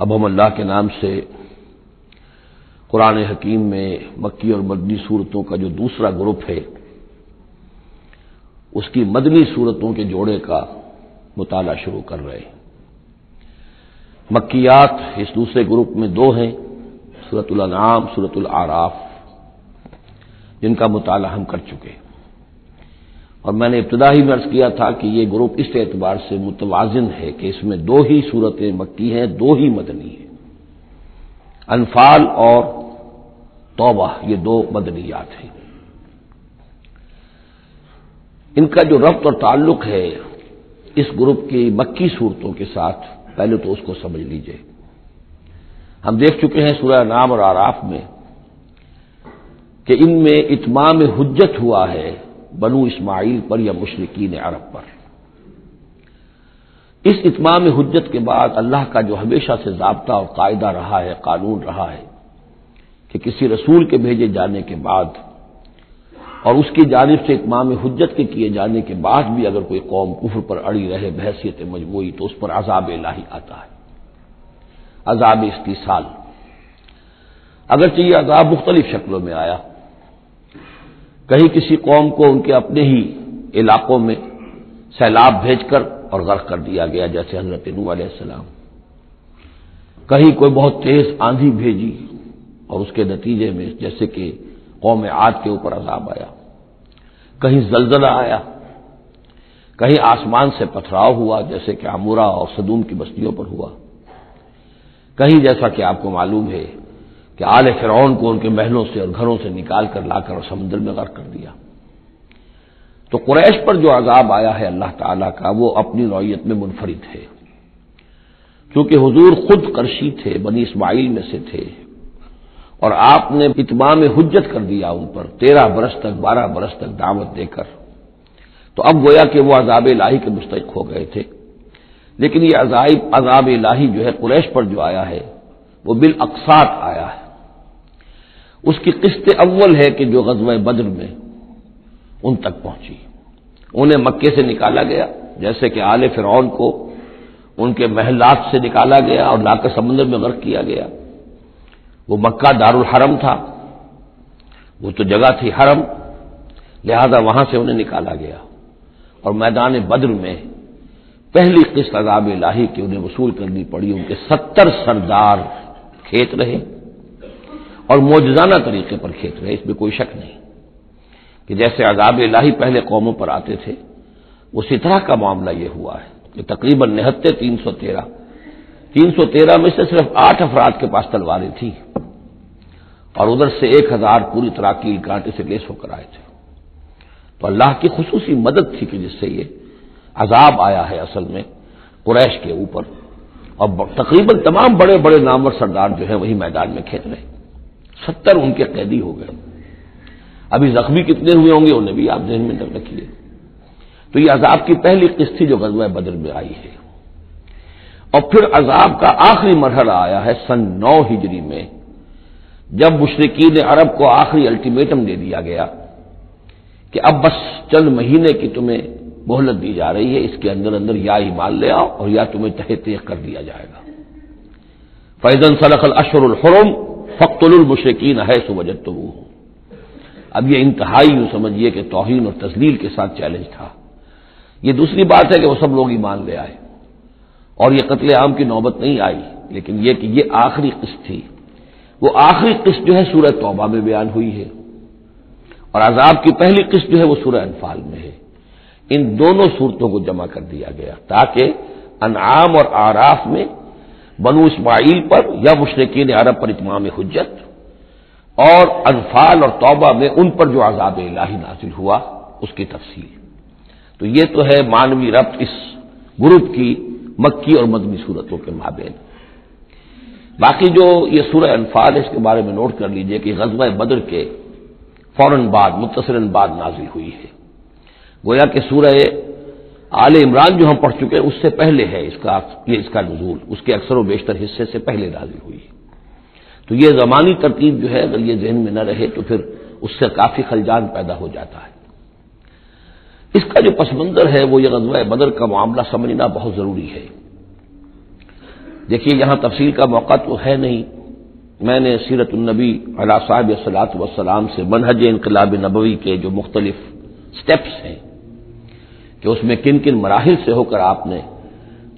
اب ہم اللہ کے نام سے قرآن حکیم میں مکی اور مدنی صورتوں کا جو دوسرا گروپ ہے اس کی مدنی صورتوں کے جوڑے کا مطالعہ شروع کر رہے ہیں۔ مکیات اس دوسرے گروپ میں دو ہیں، سورۃ الانعام، سورۃ الاعراف، جن کا مطالعہ ہم کر چکے ہیں، اور میں نے ابتدا ہی میں عرض کیا تھا کہ یہ گروپ اس اعتبار سے متوازن ہے کہ اس میں دو ہی سورتیں مکی ہیں، دو ہی مدنی ہیں۔ انفال اور توبہ یہ دو مدنیات ہیں۔ ان کا جو ربط اور تعلق ہے اس گروپ کی مکی صورتوں کے ساتھ، پہلے تو اس کو سمجھ لیجئے۔ ہم دیکھ چکے ہیں سورہ انعام اور اعراف میں کہ ان میں اتمام حجت ہوا ہے بنو اسماعیل پر یا مشرکین عرب پر۔ اس اتمام حجت کے بعد اللہ کا جو ہمیشہ سے ضابطہ اور قاعدہ رہا ہے، قانون رہا ہے کہ کسی رسول کے بھیجے جانے کے بعد اور اس کی جانب سے اتمام حجت کے کیے جانے کے بعد بھی اگر کوئی قوم کفر پر اڑی رہے بحیثیت مجموعی تو اس پر عذاب الہی آتا ہے، عذاب استیصال۔ اگرچہ یہ عذاب مختلف شکلوں میں آیا، کہیں کسی قوم کو ان کے اپنے ہی علاقوں میں سیلاب بھیج کر اور غرق کر دیا گیا جیسے حضرت نوح علیہ السلام، کہیں کوئی بہت تیز آندھی بھیجی اور اس کے نتیجے میں جیسے کہ قوم عاد کے اوپر عذاب آیا، کہیں زلزلہ آیا، کہیں آسمان سے پتھراؤ ہوا جیسے کہ عمورہ اور صدوم کی بستیوں پر ہوا، کہیں جیسا کہ آپ کو معلوم ہے کہ آل فرعون کو ان کے محلوں سے اور گھروں سے نکال کر لا کر اور سمندر میں غرق کر دیا۔ تو قریش پر جو عذاب آیا ہے اللہ تعالیٰ کا وہ اپنی نوعیت میں منفرد ہے، کیونکہ حضور خود قرشی تھے، بنی اسماعیل میں سے تھے، اور آپ نے اتمام حجت کر دیا ان پر 13 برس تک 12 برس تک دعوت دے کر، تو اب گویا کہ وہ عذاب الہی کے مستحق ہو گئے تھے۔ لیکن یہ عذاب الہی جو ہے قریش پر جو آیا ہے وہ بالاقساط آیا ہے۔ اس کی قسط اول ہے کہ جو غزوہ بدر میں ان تک پہنچی، انہیں مکے سے نکالا گیا جیسے کہ آل فرعون کو ان کے محلات سے نکالا گیا اور لا کر سمندر میں غرق کیا گیا۔ وہ مکہ دارالحرم تھا، وہ تو جگہ تھی حرم، لہذا وہاں سے انہیں نکالا گیا، اور میدان بدر میں پہلی قسط عذاب الہی کی انہیں وصول کرنی پڑی۔ ان کے 70 سردار کھیت رہے اور معجزانہ طریقے پر کھیت رہے، اس میں کوئی شک نہیں کہ جیسے عذاب الہی پہلے قوموں پر آتے تھے اسی طرح کا معاملہ یہ ہوا ہے کہ تقریباً نہتے 313 میں سے صرف 8 افراد کے پاس تلواریں تھیں اور ادھر سے 1000 پوری طرح کیل کانٹے سے لیس ہو کر آئے تھے۔ تو اللہ کی خصوصی مدد تھی کہ جس سے یہ عذاب آیا ہے اصل میں قریش کے اوپر، اور تقریباً تمام بڑے بڑے نامور سردار جو ہیں وہی میدان میں کھیت رہے، 70 ان کے قیدی ہو گئے۔ ابھی زخمی کتنے ہوئے ہوں گے انہیں بھی آپ ذہن میں رکھیے۔ تو یہ عذاب کی پہلی قسط تھی جو غزوہ بدر میں آئی ہے، اور پھر عذاب کا آخری مرحلہ آیا ہے سن 9 ہجری میں، جب مشرکین عرب کو آخری الٹیمیٹم دے دیا گیا کہ اب بس چند مہینے کی تمہیں مہلت دی جا رہی ہے، اس کے اندر اندر یا ایمان لے آؤ اور یا تمہیں تہہ تیغ کر دیا جائے گا۔ فَإِذَا انسَلَخَ الْأَشْهُرُ الْحُرُمُ فَاقْتُلُوا الْمُشْرِكِينَ حَيْثُ وَجَدتُّمُوهُمْ۔ اب یہ انتہائی یوں سمجھیے کہ توہین اور تذلیل کے ساتھ چیلنج تھا۔ یہ دوسری بات ہے کہ وہ سب لوگ ایمان لے آئے اور یہ قتل عام کی نوبت نہیں آئی، لیکن یہ کہ یہ آخری قسط تھی۔ وہ آخری قسط جو ہے سورہ توبہ میں بیان ہوئی ہے، اور عذاب کی پہلی قسط جو ہے وہ سورہ انفال میں ہے۔ ان دونوں صورتوں کو جمع کر دیا گیا تاکہ انعام اور اعراف میں بنو اسماعیل پر یا مشرکین عرب پر اتمام حجت، اور انفال اور توبہ میں ان پر جو عذاب الہی نازل ہوا اس کی تفصیل۔ تو یہ تو ہے معنوی ربط اس گروپ کی مکی اور مدنی صورتوں کے مابین۔ باقی جو یہ سورہ انفال ہے اس کے بارے میں نوٹ کر لیجئے کہ غزوہ بدر کے فوراً بعد متصلاً بعد نازل ہوئی ہے، گویا کہ سورہ آل عمران جو ہم پڑھ چکے ہیں اس سے پہلے ہے اس کا نزول، اس کے اکثر و بیشتر حصے سے پہلے نازل ہوئی ہے۔ تو یہ زمانی ترتیب جو ہے اگر یہ ذہن میں نہ رہے تو پھر اس سے کافی خلجان پیدا ہو جاتا ہے۔ اس کا جو پس منظر ہے وہ یہ غزوہ بدر کا معاملہ سمجھنا بہت ضروری ہے۔ دیکھیے یہاں تفصیل کا موقع تو ہے نہیں، میں نے سیرت النبی علیہ صاحب الصلاۃ والسلام سے منہج انقلاب نبوی کے جو مختلف سٹیپس ہیں کہ اس میں کن کن مراحل سے ہو کر آپ نے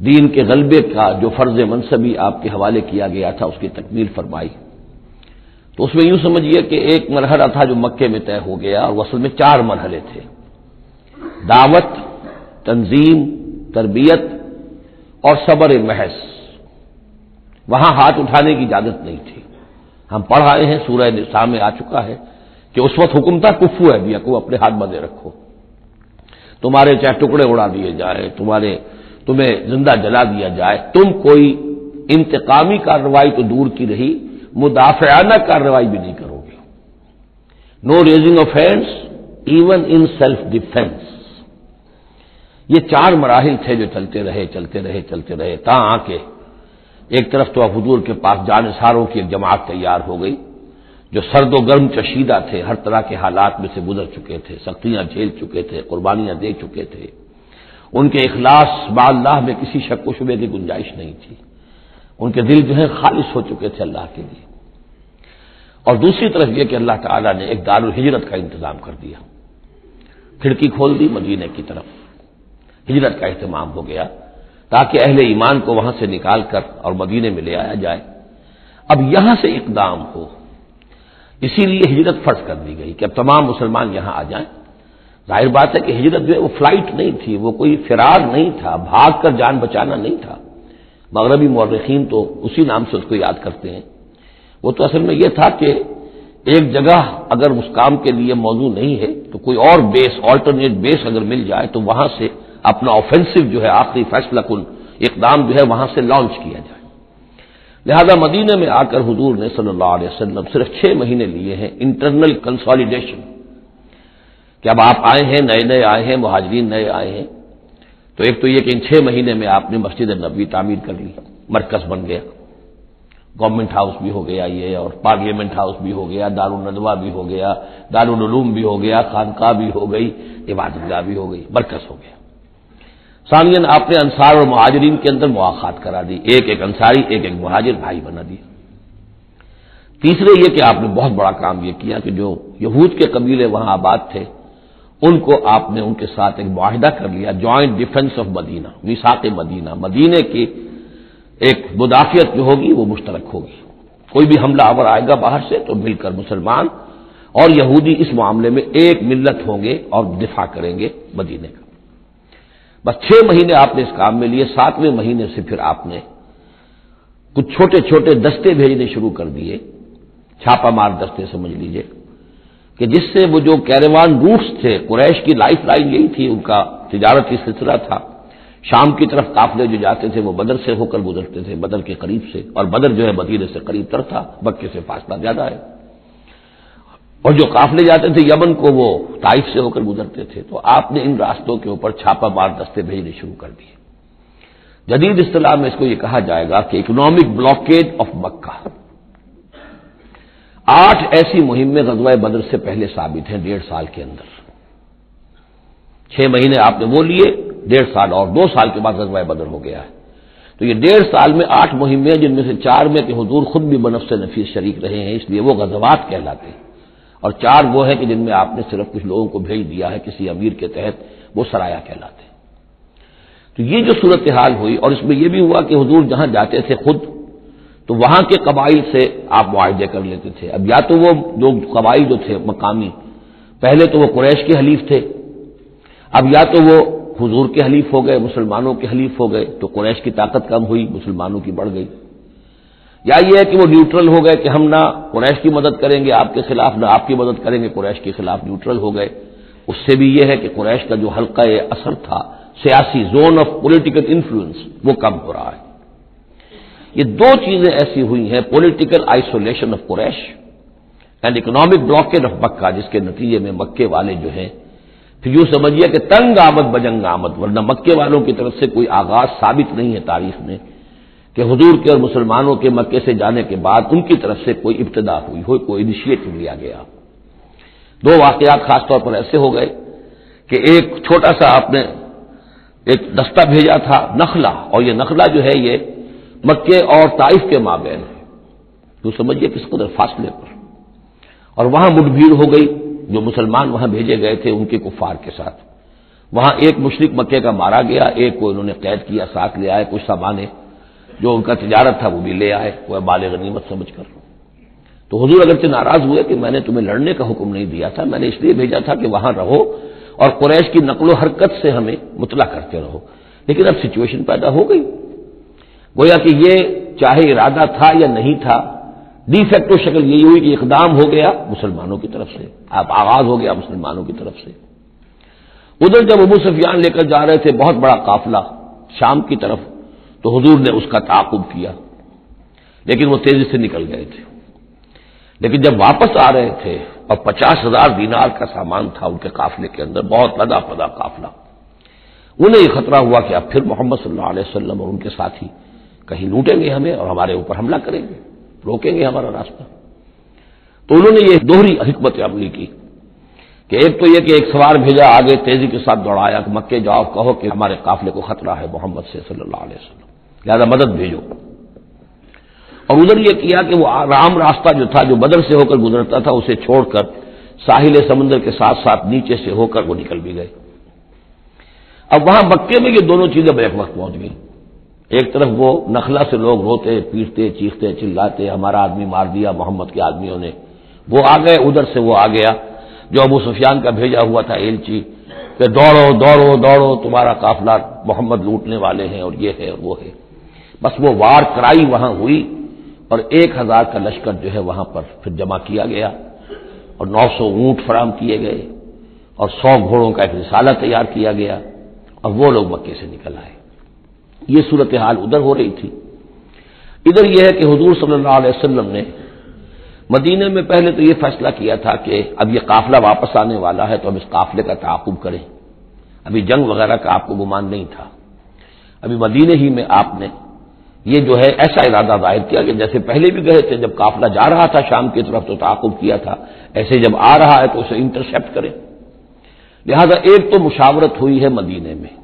دین کے غلبے کا جو فرض منصبی آپ کے حوالے کیا گیا تھا اس کی تکمیل فرمائی، تو اس میں یوں سمجھیے کہ ایک مرحلہ تھا جو مکے میں طے ہو گیا، اور اصل میں 4 مرحلے تھے: دعوت، تنظیم، تربیت اور صبر محض۔ وہاں ہاتھ اٹھانے کی اجازت نہیں تھی۔ ہم پڑھ آئے ہیں، سورہ نساء میں آ چکا ہے کہ اس وقت حکم تھا کفو ہے بھی کو اپنے ہاتھ بندھے رکھو، تمہارے چاہے ٹکڑے اڑا دیے جائیں، تمہیں زندہ جلا دیا جائے، تم کوئی انتقامی کارروائی تو دور کی رہی، مدافعانہ کارروائی بھی نہیں کرو گے۔ No raising of hands even in self defence. یہ 4 مراحل تھے جو چلتے رہے تا آ کے ایک طرف تو حضور کے پاس جانثاروں کی ایک جماعت تیار ہو گئی جو سرد و گرم چشیدہ تھے، ہر طرح کے حالات میں سے گزر چکے تھے، سختیاں جھیل چکے تھے، قربانیاں دے چکے تھے، ان کے اخلاص با اللہ میں کسی شک و شبے کی گنجائش نہیں تھی، ان کے دل جو ہے خالص ہو چکے تھے اللہ کے لیے۔ اور دوسری طرف یہ کہ اللہ تعالیٰ نے ایک دارالہجرت کا انتظام کر دیا، کھڑکی کھول دی مدینے کی طرف، ہجرت کا اہتمام ہو گیا تاکہ اہل ایمان کو وہاں سے نکال کر اور مدینے میں لے آیا جائے۔ اب یہاں سے اقدام ہو، اسی لیے ہجرت فرض کر دی گئی کہ اب تمام مسلمان یہاں آ جائیں۔ ظاہر بات ہے کہ ہجرت جو ہے وہ فلائٹ نہیں تھی، وہ کوئی فرار نہیں تھا، بھاگ کر جان بچانا نہیں تھا۔ مغربی مورخین تو اسی نام سے اس کو یاد کرتے ہیں۔ وہ تو اصل میں یہ تھا کہ ایک جگہ اگر اس کام کے لیے موضوع نہیں ہے تو کوئی اور بیس، آلٹرنیٹ بیس اگر مل جائے تو وہاں سے اپنا آفینسو جو ہے آخری فیصلہ کن اقدام جو ہے وہاں سے لانچ کیا جائے۔ لہذا مدینہ میں آ کر حضور نے صلی اللہ علیہ وسلم صرف 6 مہینے لیے ہیں انٹرنل کنسالیڈیشن، کہ اب آپ آئے ہیں، نئے آئے ہیں، مہاجرین نئے آئے ہیں، تو ایک تو یہ کہ ان 6 مہینے میں آپ نے مسجد نبوی تعمیر کر لی، مرکز بن گیا، گورنمنٹ ہاؤس بھی ہو گیا یہ، اور پارلیمنٹ ہاؤس بھی ہو گیا، دارالندوہ بھی ہو گیا، دارالعلوم بھی ہو گیا، خانقاہ بھی ہو گئی، عبادت گاہ بھی ہو گئی، مرکز ہو گیا۔ ثانیاً آپ نے انصار اور مہاجرین کے اندر مواخات کرا دی، ایک انصاری ایک مہاجر بھائی بنا دیا۔ تیسرے یہ کہ آپ نے بہت بڑا کام یہ کیا کہ جو یہود کے قبیلے وہاں آباد تھے ان کو آپ نے ان کے ساتھ ایک معاہدہ کر لیا، جوائنٹ ڈیفنس آف مدینہ، میثاق مدینہ، مدینے کی ایک مدافعت جو ہوگی وہ مشترک ہوگی، کوئی بھی حملہ آور آئے گا باہر سے تو مل کر مسلمان اور یہودی اس معاملے میں ایک ملت ہوں گے اور دفاع کریں گے مدینے کا۔ بس 6 مہینے آپ نے اس کام میں لیے، 7ویں مہینے سے پھر آپ نے کچھ چھوٹے چھوٹے دستے بھیجنے شروع کر دیے، چھاپا مار دستے سمجھ لیجئے، کہ جس سے وہ جو کیروان روٹس تھے، قریش کی لائف لائن یہی تھی، ان کا تجارتی سلسلہ تھا، شام کی طرف قافلے جو جاتے تھے وہ بدر سے ہو کر گزرتے تھے، بدر کے قریب سے، اور بدر جو ہے مدینے سے قریب تر تھا، مکے سے فاصلہ زیادہ ہے، اور جو قافلے جاتے تھے یمن کو وہ طائف سے ہو کر گزرتے تھے، تو آپ نے ان راستوں کے اوپر چھاپا مار دستے بھیجنے شروع کر دیے۔ جدید اصطلاح میں اس کو یہ کہا جائے گا کہ اکنامک بلاکیج آف مکہ۔ 8 ایسی مہمیں غزوہ بدر سے پہلے ثابت ہیں 1.5 سال کے اندر۔ 6 مہینے آپ نے وہ لیے، 1.5 سال اور 2 سال کے بعد غزوہ بدر ہو گیا ہے، تو یہ 1.5 سال میں 8 مہمیں، جن میں سے 4 میں کہ حضور خود بھی بنفس نفیس شریک رہے ہیں، اس لیے وہ غزوات کہلاتے ہیں، اور 4 وہ ہیں کہ جن میں آپ نے صرف کچھ لوگوں کو بھیج دیا ہے کسی امیر کے تحت، وہ سرایا کہلاتے ہیں۔ تو یہ جو صورتحال ہوئی، اور اس میں یہ بھی ہوا کہ حضور جہاں جاتے تھے خود تو وہاں کے قبائل سے آپ معاہدے کر لیتے تھے۔ اب یا تو وہ جو قبائل جو تھے مقامی، پہلے تو وہ قریش کے حلیف تھے، اب یا تو وہ حضور کے حلیف ہو گئے، مسلمانوں کے حلیف ہو گئے، تو قریش کی طاقت کم ہوئی، مسلمانوں کی بڑھ گئی، یا یہ ہے کہ وہ نیوٹرل ہو گئے کہ ہم نہ قریش کی مدد کریں گے آپ کے خلاف، نہ آپ کی مدد کریں گے قریش کے خلاف، نیوٹرل ہو گئے۔ اس سے بھی یہ ہے کہ قریش کا جو حلقہ اثر تھا، سیاسی زون آف پولیٹیکل انفلوئنس، وہ کم ہو رہا ہے۔ یہ 2 چیزیں ایسی ہوئی ہیں، political isolation of Quraysh and economic blockage of Mecca, جس کے نتیجے میں مکے والے جو ہیں پھر یوں سمجھیے کہ تنگ آمد بجنگ آمد، ورنہ مکے والوں کی طرف سے کوئی آغاز ثابت نہیں ہے تاریخ میں کہ حضور کے اور مسلمانوں کے مکے سے جانے کے بعد ان کی طرف سے کوئی ابتدا ہوئی ہو، کوئی انیشیٹو لیا گیا۔ 2 واقعات خاص طور پر ایسے ہو گئے کہ ایک چھوٹا سا آپ نے ایک دستہ بھیجا تھا نخلا، اور یہ نخلا جو ہے یہ مکے اور طائف کے مابین ہے، تو سمجھیے کس قدر فاصلے پر، اور وہاں مٹ بھیڑ ہو گئی، جو مسلمان وہاں بھیجے گئے تھے ان کے کفار کے ساتھ، وہاں ایک مشرک مکے کا مارا گیا، ایک کو انہوں نے قید کیا، ساتھ لے آئے، کچھ سامان جو ان کا تجارت تھا وہ بھی لے آئے، وہ مال غنیمت سمجھ کر۔ تو حضور اگرچہ ناراض ہوئے کہ میں نے تمہیں لڑنے کا حکم نہیں دیا تھا، میں نے اس لیے بھیجا تھا کہ وہاں رہو اور قریش کی نقل و حرکت سے ہمیں مطلع کرتے رہو، لیکن اب سچویشن پیدا ہو گئی، گویا کہ یہ چاہے ارادہ تھا یا نہیں تھا، ڈی فیکٹو شکل یہی ہوئی کہ اقدام ہو گیا مسلمانوں کی طرف سے، اب آغاز ہو گیا مسلمانوں کی طرف سے۔ ادھر جب ابو سفیان لے کر جا رہے تھے بہت بڑا قافلہ شام کی طرف، تو حضور نے اس کا تعاقب کیا، لیکن وہ تیزی سے نکل گئے تھے۔ لیکن جب واپس آ رہے تھے اور 50,000 دینار کا سامان تھا ان کے قافلے کے اندر، بہت لدا پدا قافلہ، انہیں یہ خطرہ ہوا کہ اب پھر محمد صلی اللہ علیہ وسلم اور ان کے ساتھی کہیں لوٹیں گے ہمیں اور ہمارے اوپر حملہ کریں گے، روکیں گے ہمارا راستہ۔ تو انہوں نے یہ دوہری حکمت عملی کی کہ ایک تو یہ کہ ایک سوار بھیجا، آگے تیزی کے ساتھ دوڑایا کہ مکے جاؤ، کہو کہ ہمارے قافلے کو خطرہ ہے محمد سے صلی اللہ علیہ وسلم، لہذا مدد بھیجو۔ اور ادھر یہ کیا کہ وہ عام راستہ جو تھا، جو بدر سے ہو کر گزرتا تھا، اسے چھوڑ کر ساحل سمندر کے ساتھ ساتھ نیچے سے ہو کر وہ نکل بھی گئے۔ اب وہاں مکے میں یہ دونوں چیزیں بیک وقت پہنچ گئی، ایک طرف وہ نخلا سے لوگ روتے پیٹتے چیختے چلاتے ہمارا آدمی مار دیا محمد کے آدمیوں نے، وہ آ گئے، ادھر سے وہ آ گیا جو ابو سفیان کا بھیجا ہوا تھا ایلچی کہ دوڑو دوڑو دوڑو تمہارا قافلہ محمد لوٹنے والے ہیں اور یہ ہے اور وہ ہے۔ بس وہ وار کرائی وہاں ہوئی اور 1,000 کا لشکر جو ہے وہاں پر پھر جمع کیا گیا اور 900 اونٹ فراہم کیے گئے اور 100 گھوڑوں کا ایک رسالہ تیار کیا گیا اور وہ لوگ مکے سے نکل آئے۔ یہ صورتحال ادھر ہو رہی تھی۔ ادھر یہ ہے کہ حضور صلی اللہ علیہ وسلم نے مدینے میں پہلے تو یہ فیصلہ کیا تھا کہ اب یہ قافلہ واپس آنے والا ہے تو ہم اس قافلے کا تعاقب کریں، ابھی جنگ وغیرہ کا آپ کو گمان نہیں تھا، ابھی مدینے ہی میں آپ نے یہ جو ہے ایسا ارادہ ظاہر کیا کہ جیسے پہلے بھی گئے تھے، جب قافلہ جا رہا تھا شام کی طرف تو تعاقب کیا تھا، ایسے جب آ رہا ہے تو اسے انٹرسیپٹ کریں۔ لہذا ایک تو مشاورت ہوئی ہے مدینے میں،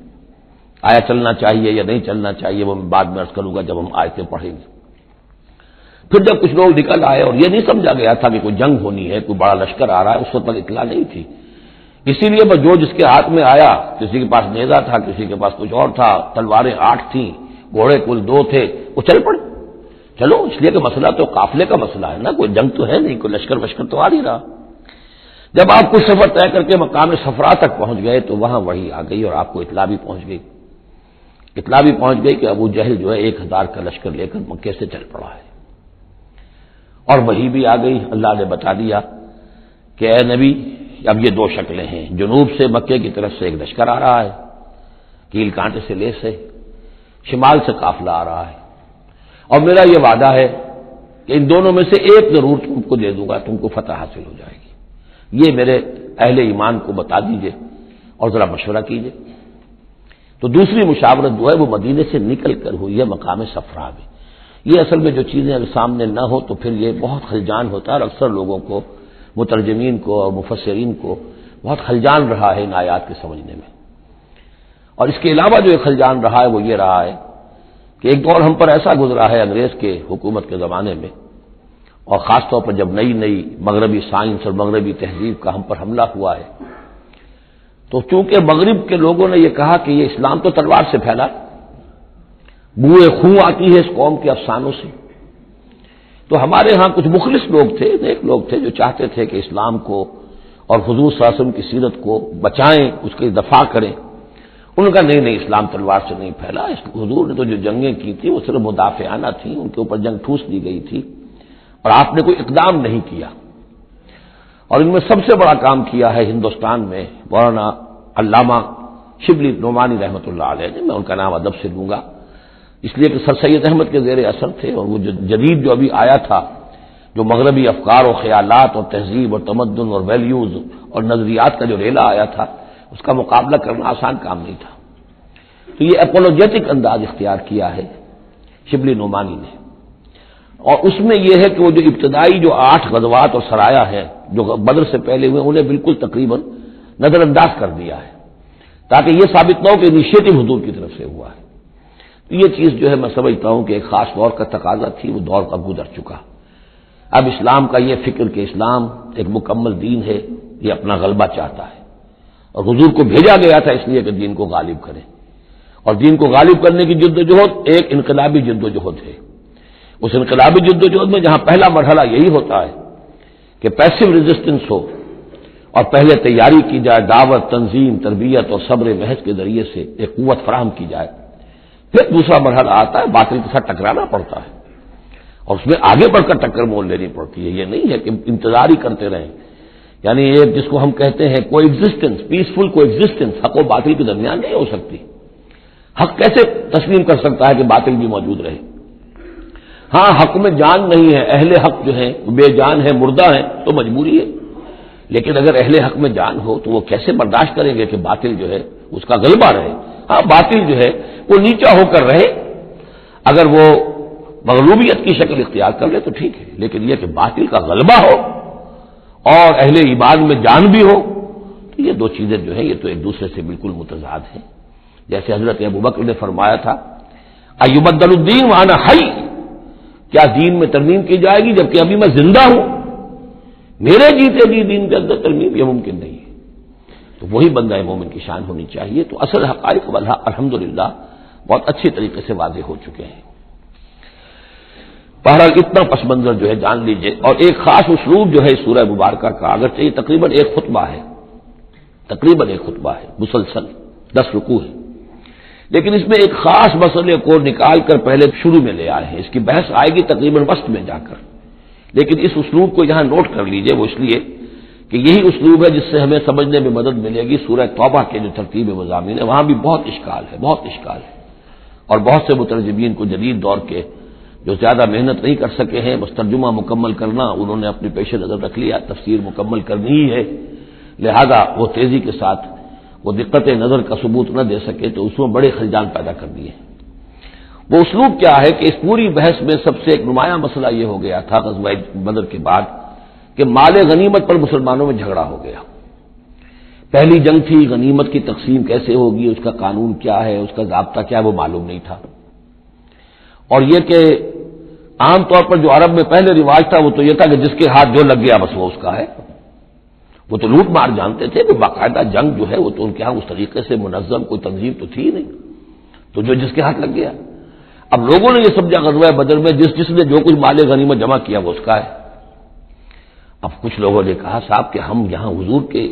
آیا چلنا چاہیے یا نہیں چلنا چاہیے، وہ میں بعد میں عرض کروں گا جب ہم آیتیں پڑھیں گے۔ پھر جب کچھ لوگ نکل آئے اور یہ نہیں سمجھا گیا تھا کہ کوئی جنگ ہونی ہے، کوئی بڑا لشکر آ رہا ہے، اس وقت تک اطلاع نہیں تھی، اسی لیے بس جو جس کے ہاتھ میں آیا، کسی کے پاس نیزہ تھا، کسی کے پاس کچھ اور تھا، تلواریں 8 تھیں، گھوڑے کل 2 تھے، وہ چل پڑے۔ چلو اس لیے کہ مسئلہ تو قافلے کا مسئلہ ہے نا، کوئی جنگ تو ہے نہیں، کوئی لشکر وشکر تو آ نہیں رہا۔ جب آپ کچھ سفر طے کر کے مقام صفرا تک پہنچ گئے تو وہاں وحی آ گئی اور آپ کو اطلاع بھی پہنچ گئی، اطلاع بھی پہنچ گئی کہ ابو جہل جو ہے 1,000 کا لشکر لے کر مکے سے چل پڑا ہے، اور وحی بھی آ گئی، اللہ نے بتا دیا کہ اے نبی اب یہ 2 شکلیں ہیں، جنوب سے مکے کی طرف سے ایک لشکر آ رہا ہے کیل کانٹے سے لیس ہے، شمال سے قافلہ آ رہا ہے، اور میرا یہ وعدہ ہے کہ ان دونوں میں سے ایک ضرور تم کو دے دوں گا، تم کو فتح حاصل ہو جائے گی، یہ میرے اہل ایمان کو بتا دیجئے اور ذرا مشورہ کیجئے۔ تو دوسری مشاورت جو ہے وہ مدینے سے نکل کر ہوئی ہے مقام صفرا میں۔ یہ اصل میں جو چیزیں اگر سامنے نہ ہو تو پھر یہ بہت خلجان ہوتا ہے، اور اکثر لوگوں کو، مترجمین کو اور مفسرین کو بہت خلجان رہا ہے ان آیات کے سمجھنے میں۔ اور اس کے علاوہ جو ایک خلجان رہا ہے وہ یہ رہا ہے کہ ایک دور ہم پر ایسا گزرا ہے انگریز کے حکومت کے زمانے میں، اور خاص طور پر جب نئی نئی مغربی سائنس اور مغربی تہذیب کا ہم پر حملہ ہوا ہے، تو چونکہ مغرب کے لوگوں نے یہ کہا کہ یہ اسلام تو تلوار سے پھیلا، بوئے خون آتی ہے اس قوم کے افسانوں سے، تو ہمارے ہاں کچھ مخلص لوگ تھے، نیک لوگ تھے جو چاہتے تھے کہ اسلام کو اور حضور صلی اللہ علیہ وسلم کی سیرت کو بچائیں، اس کی دفاع کریں۔ ان کا نہیں اسلام تلوار سے نہیں پھیلا، حضور نے تو جو جنگیں کی تھی وہ صرف مدافعانہ تھیں، ان کے اوپر جنگ ٹھوس دی گئی تھی اور آپ نے کوئی اقدام نہیں کیا۔ اور ان میں سب سے بڑا کام کیا ہے ہندوستان میں مولانا علامہ شبلی نعمانی رحمۃ اللہ علیہ نے، میں ان کا نام ادب سے لوں گا اس لیے کہ سر سید احمد کے زیر اثر تھے، اور وہ جو جدید جو ابھی آیا تھا، جو مغربی افکار و خیالات اور تہذیب اور تمدن اور ویلیوز اور نظریات کا جو ریلا آیا تھا، اس کا مقابلہ کرنا آسان کام نہیں تھا۔ تو یہ اپولوجیٹک انداز اختیار کیا ہے شبلی نعمانی نے، اور اس میں یہ ہے کہ وہ جو ابتدائی جو 8 غزوات اور سرایا ہیں جو بدر سے پہلے ہوئے، انہیں بالکل تقریباً نظر انداز کر دیا ہے، تاکہ یہ ثابت نہ ہو کہ انیشیٹو حضور کی طرف سے ہوا ہے۔ یہ چیز جو ہے میں سمجھتا ہوں کہ ایک خاص دور کا تقاضا تھی، وہ دور کا گزر چکا۔ اب اسلام کا یہ فکر کہ اسلام ایک مکمل دین ہے، یہ اپنا غلبہ چاہتا ہے، اور حضور کو بھیجا گیا تھا اس لیے کہ دین کو غالب کرے، اور دین کو غالب کرنے کی جدوجہد ایک انقلابی جدوجہد ہے۔ اس انقلابی جدوجہد میں جہاں پہلا مرحلہ یہی ہوتا ہے کہ پیسو ریزسٹنس ہو، اور پہلے تیاری کی جائے، دعوت، تنظیم، تربیت اور صبر محض کے ذریعے سے ایک قوت فراہم کی جائے، پھر دوسرا مرحلہ آتا ہے باطل کے ساتھ ٹکرانا پڑتا ہے، اور اس میں آگے بڑھ کر ٹکر مول لینی پڑتی ہے۔ یہ نہیں ہے کہ انتظار ہی کرتے رہیں، یعنی ایک جس کو ہم کہتے ہیں کو ایگزسٹنس، پیسفل کو ایگزسٹنس حق و باطل کے درمیان نہیں ہو سکتی۔ حق کیسے تسلیم کر سکتا ہے کہ باطل بھی موجود رہے؟ ہاں، حق میں جان نہیں ہے، اہل حق جو ہیں بے جان ہے، مردہ ہیں، تو مجبوری ہے، لیکن اگر اہل حق میں جان ہو تو وہ کیسے برداشت کریں گے کہ باطل جو ہے اس کا غلبہ رہے؟ ہاں، باطل جو ہے وہ نیچا ہو کر رہے، اگر وہ مغلوبیت کی شکل اختیار کر لے تو ٹھیک ہے، لیکن یہ کہ باطل کا غلبہ ہو اور اہل ایمان میں جان بھی ہو، تو یہ دو چیزیں جو ہیں یہ تو ایک دوسرے سے بالکل متضاد ہیں۔ جیسے حضرت ابوبکر نے فرمایا تھا ایبدل الدین وانا حی، کیا دین میں ترمیم کی جائے گی جبکہ ابھی میں زندہ ہوں؟ میرے جیتے جی دین کے اندر ترمیم یہ ممکن نہیں ہے۔ تو وہی بندہ مومن کی شان ہونی چاہیے۔ تو اصل حقائق الحمدللہ بہت اچھی طریقے سے واضح ہو چکے ہیں۔ بہرحال اتنا پس منظر جو ہے جان لیجئے، اور ایک خاص اسلوب جو ہے سورہ مبارکہ کا، اگرچہ یہ تقریباً ایک خطبہ ہے مسلسل 10 رکوع ہے، لیکن اس میں ایک خاص مسئلے کو نکال کر پہلے شروع میں لے آئے ہیں۔ اس کی بحث آئے گی تقریباً وسط میں جا کر، لیکن اس اسلوب کو یہاں نوٹ کر لیجئے، وہ اس لیے کہ یہی اسلوب ہے جس سے ہمیں سمجھنے میں مدد ملے گی۔ سورہ توبہ کے جو ترتیب مضامین ہے وہاں بھی بہت اشکال ہے، اور بہت سے مترجمین کو جدید دور کے جو زیادہ محنت نہیں کر سکے ہیں، بس ترجمہ مکمل کرنا انہوں نے اپنے پیش نظر رکھ لیا، تفسیر مکمل کرنی ہی ہے، لہذا وہ تیزی کے ساتھ وہ دقت نظر کا ثبوت نہ دے سکے تو اس میں بڑے خلجان پیدا کر دیے۔ وہ اسلوب کیا ہے کہ اس پوری بحث میں سب سے ایک نمایاں مسئلہ یہ ہو گیا تھا غزوہ بدر کے بعد کہ مال غنیمت پر مسلمانوں میں جھگڑا ہو گیا۔ پہلی جنگ تھی، غنیمت کی تقسیم کیسے ہوگی، اس کا قانون کیا ہے، اس کا ضابطہ کیا ہے، وہ معلوم نہیں تھا۔ اور یہ کہ عام طور پر جو عرب میں پہلے رواج تھا وہ تو یہ تھا کہ جس کے ہاتھ جو لگ گیا بس وہ اس کا ہے۔ وہ تو لوٹ مار جانتے تھے کہ باقاعدہ جنگ جو ہے وہ تو ان کے ہاں اس طریقے سے منظم کوئی تنظیم تو تھی نہیں، تو جو جس کے ہاتھ لگ گیا۔ اب لوگوں نے یہ سمجھا غزوہ بدر میں جس نے جو کچھ مال غنیمت جمع کیا وہ اس کا ہے۔ اب کچھ لوگوں نے کہا صاحب کہ ہم یہاں حضور کے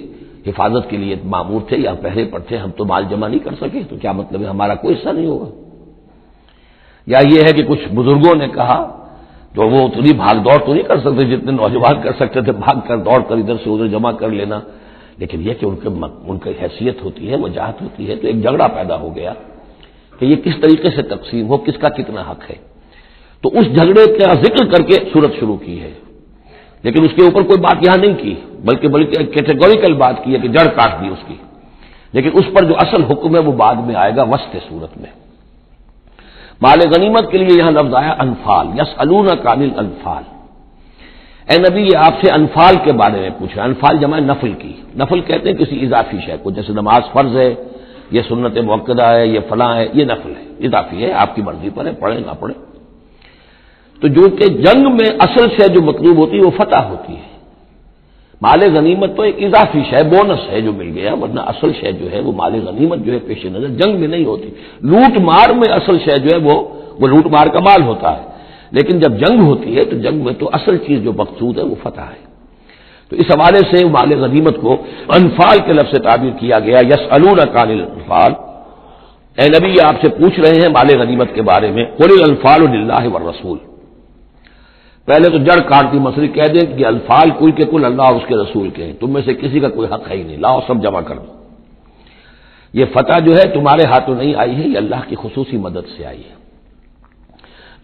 حفاظت کے لیے مامور تھے، یہاں پہرے پر تھے، ہم تو مال جمع نہیں کر سکے، تو کیا مطلب ہے ہمارا کوئی حصہ نہیں ہوگا؟ یا یہ ہے کہ کچھ بزرگوں نے کہا تو وہ اتنی بھاگ دوڑ تو نہیں کر سکتے جتنے نوجوان کر سکتے تھے، بھاگ کر دوڑ کر ادھر سے ادھر جمع کر لینا، لیکن یہ کہ ان کی حیثیت ہوتی ہے، وجاہت ہوتی ہے، تو ایک جھگڑا پیدا ہو گیا کہ یہ کس طریقے سے تقسیم ہو، کس کا کتنا حق ہے۔ تو اس جھگڑے کا ذکر کر کے سورت شروع کی ہے، لیکن اس کے اوپر کوئی بات یہاں نہیں کی، بلکہ کیٹیگوریکل بات کی ہے کہ جڑ کاٹ دی اس کی، لیکن اس پر جو اصل حکم ہے وہ بعد میں آئے گا وسط صورت میں۔ مال غنیمت کے لیے یہاں لفظ آیا انفال، یسألونک عن الانفال۔ اے نبی یہ آپ سے انفال کے بارے میں پوچھ رہا ہے۔ انفال جمع نفل کی، نفل کہتے ہیں کسی اضافی شے کو، جیسے نماز فرض ہے، یہ سنت مؤکدہ ہے، یہ فلاں ہے، یہ نفل ہے، اضافی ہے، آپ کی مرضی پر ہے، پڑھیں نہ پڑھیں۔ تو جو کہ جنگ میں اصل شے جو مطلوب ہوتی ہے وہ فتح ہوتی ہے، مال غنیمت تو ایک اضافی شے، بونس ہے جو مل گیا، ورنہ اصل شے جو ہے وہ مال غنیمت جو ہے پیش نظر جنگ میں نہیں ہوتی۔ لوٹ مار میں اصل شے جو ہے وہ لوٹ مار کا مال ہوتا ہے، لیکن جب جنگ ہوتی ہے تو جنگ میں تو اصل چیز جو مقصود ہے وہ فتح ہے۔ تو اس حوالے سے مال غنیمت کو انفال کے لفظ سے تعبیر کیا گیا، یسألونک عن الانفال۔ اے نبی یہ آپ سے پوچھ رہے ہیں مال غنیمت کے بارے میں، قل الانفال للہ والرسول۔ پہلے تو جڑ کاٹ دی مسئلہ کہہ دیں کہ الفال کل کے کل اللہ اور اس کے رسول کے ہیں، تم میں سے کسی کا کوئی حق ہے ہی نہیں، لاؤ سب جمع کر دو۔ یہ فتح جو ہے تمہارے ہاتھوں نہیں آئی ہے، یہ اللہ کی خصوصی مدد سے آئی ہے،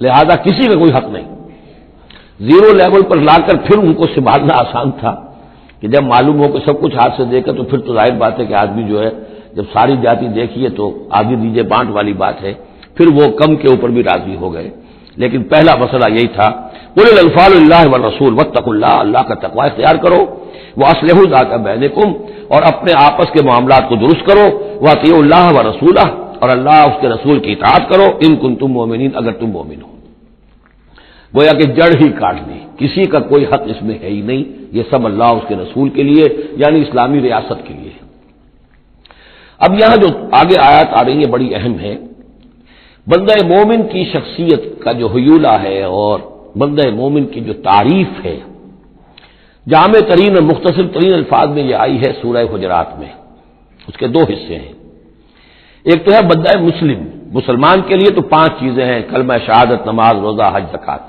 لہذا کسی کا کوئی حق نہیں۔ زیرو لیول پر لا کر پھر ان کو سنبھالنا آسان تھا کہ جب معلوم ہو کہ سب کچھ ہاتھ سے دے کر، تو پھر تو ظاہر بات ہے کہ آدمی جو ہے جب ساری جاتی دیکھیے تو آگے دیجیے بانٹ والی بات ہے، پھر وہ کم کے اوپر بھی راضی ہو گئے۔ لیکن پہلا مسئلہ یہی تھا، قل الانفال للہ والرسول واتقوا اللہ، اللہ کا تقوی اختیار کرو، واصلحوا ذات بینکم، اور اپنے آپس کے معاملات کو درست کرو، واطیعوا اللہ ورسولہ، اور اللہ اس کے رسول کی اطاعت کرو ان کنتم مومنین، اگر تم مومن ہو۔ گویا کہ جڑ ہی کاٹ دی، کسی کا کوئی حق اس میں ہے ہی نہیں، یہ سب اللہ اس کے رسول کے لیے یعنی اسلامی ریاست کے لیے ہے۔ اب یہاں جو آگے آیات آ رہی ہیں بڑی اہم ہے۔ بندہ مومن کی شخصیت کا جو حیولہ ہے اور بندہ مومن کی جو تعریف ہے، جامع ترین اور مختصر ترین الفاظ میں یہ آئی ہے سورہ حجرات میں۔ اس کے دو حصے ہیں، ایک تو ہے بندہ مسلم، مسلمان کے لیے تو 5 چیزیں ہیں، کلمہ شہادت، نماز، روزہ، حج، زکوٰۃ۔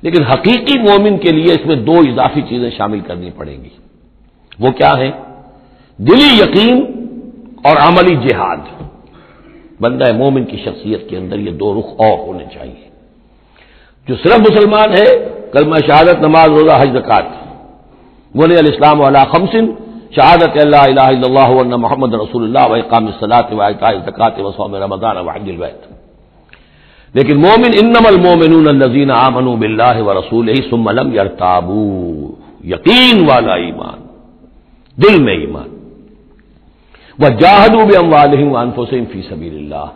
لیکن حقیقی مومن کے لیے اس میں 2 اضافی چیزیں شامل کرنی پڑیں گی۔ وہ کیا ہیں؟ دلی یقین اور عملی جہاد۔ بندہ مومن کی شخصیت کے اندر یہ 2 رخ اور ہونے چاہیے۔ جو صرف مسلمان ہے، کلمہ شہادت، نماز، روزہ، حج، زکوٰۃ، بنی الاسلام علی 5، شہادت لا الہ الا اللہ وان محمد رسول اللہ واقام الصلاۃ وایتاء الزکوٰۃ وصوم رمضان وحج البیت۔ لیکن مومن انما المؤمنون الذین آمنوا باللہ ورسولہ ثم لم یرتابوا، یقین والا ایمان، دل میں ایمان، وجاہدوا باموالہم وانفسہم فی سبیل اللہ،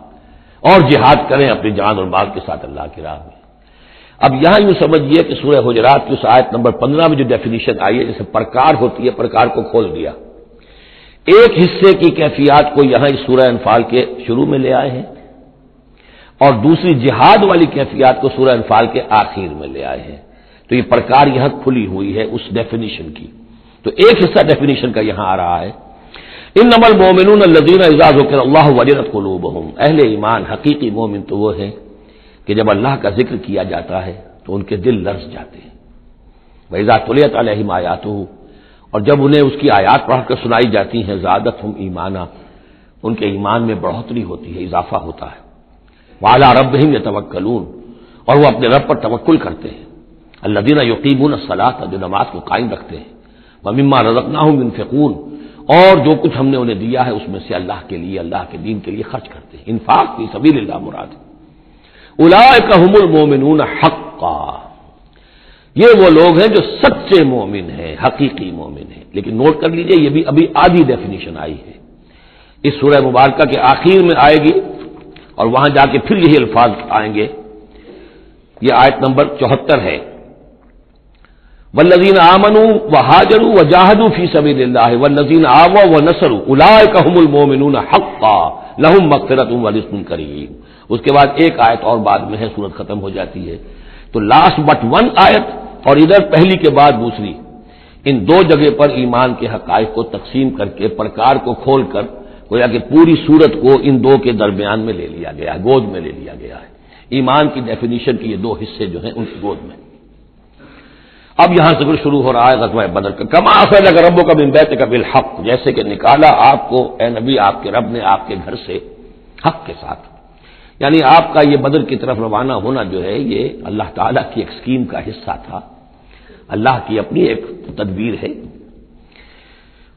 اور جہاد کریں اپنی جان اور مال کے ساتھ اللہ کی راہ میں۔ اب یہاں یوں سمجھیے کہ سورہ حجرات کی اس آیت نمبر 15 میں جو ڈیفینیشن آئی ہے، جیسے پرکار ہوتی ہے، پرکار کو کھول دیا۔ ایک حصے کی کیفیات کو یہاں اس سورہ انفال کے شروع میں لے آئے ہیں، اور دوسری جہاد والی کیفیات کو سورہ انفال کے آخر میں لے آئے ہیں۔ تو یہ پرکار یہاں کھلی ہوئی ہے اس ڈیفینیشن کی۔ تو ایک حصہ ڈیفینیشن کا یہاں آ رہا ہے، انما المؤمنون الذین اذا ذکر اللہ وجلت قلوبہم، اہل ایمان حقیقی مومن تو وہ ہیں کہ جب اللہ کا ذکر کیا جاتا ہے تو ان کے دل لرز جاتے ہیں۔ وَإِذَا تُلِيَتْ عَلَيْهِمْ آيَاتُهُ، اور جب انہیں اس کی آیات پڑھ کر سنائی جاتی ہیں، زادتہم ایمانا، ان کے ایمان میں بڑھوتری ہوتی ہے، اضافہ ہوتا ہے۔ وَعَلَىٰ رَبِّهِمْ يَتَوَكَّلُونَ، اور وہ اپنے رب پر توکل کرتے ہیں۔ الَّذِينَ يُقِيمُونَ الصَّلَاةَ، جو نماز کو قائم رکھتے ہیں۔ وَمِمَّا رَزَقْنَاهُمْ يُنْفِقُونَ، اور جو کچھ ہم نے انہیں دیا ہے اس میں سے اللہ کے لیے، اللہ کے دین کے لیے خرچ کرتے ہیں۔ انفاق فی سبیل اللہ مراد ہے۔ اولئک هم المؤمنون حقا، یہ وہ لوگ ہیں جو سچے مومن ہیں، حقیقی مومن ہیں۔ لیکن نوٹ کر لیجئے یہ بھی ابھی آدھی ڈیفینیشن آئی ہے، اس سورہ مبارکہ کے آخر میں آئے گی اور وہاں جا کے پھر یہی الفاظ آئیں گے۔ یہ آیت نمبر 74 ہے، والذین آمنوا وہاجروا وجاہدوا فی سبیل اللہ والذین آووا ونصروا اولئک هم المؤمنون حقا لہم مغفرۃ ورزق کریم۔ اس کے بعد ایک آیت اور بعد میں ہے، سورت ختم ہو جاتی ہے۔ تو لاسٹ بٹ 1 آیت اور ادھر پہلی کے بعد دوسری، ان 2 جگہ پر ایمان کے حقائق کو تقسیم کر کے پرکار کو کھول کر گویا کہ پوری سورت کو ان 2 کے درمیان میں لے لیا گیا ہے، گود میں لے لیا گیا ہے۔ ایمان کی ڈیفینیشن کے یہ 2 حصے جو ہیں ان کی گود میں۔ اب یہاں سے شروع ہو رہا ہے غزوہ بدر کا۔ کما اخرجک ربک من بیتک بالحق، جیسے کہ نکالا آپ کو اے نبی آپ کے رب نے آپ کے گھر سے حق کے ساتھ، یعنی آپ کا یہ بدر کی طرف روانہ ہونا جو ہے یہ اللہ تعالیٰ کی ایک اسکیم کا حصہ تھا، اللہ کی اپنی ایک تدبیر ہے۔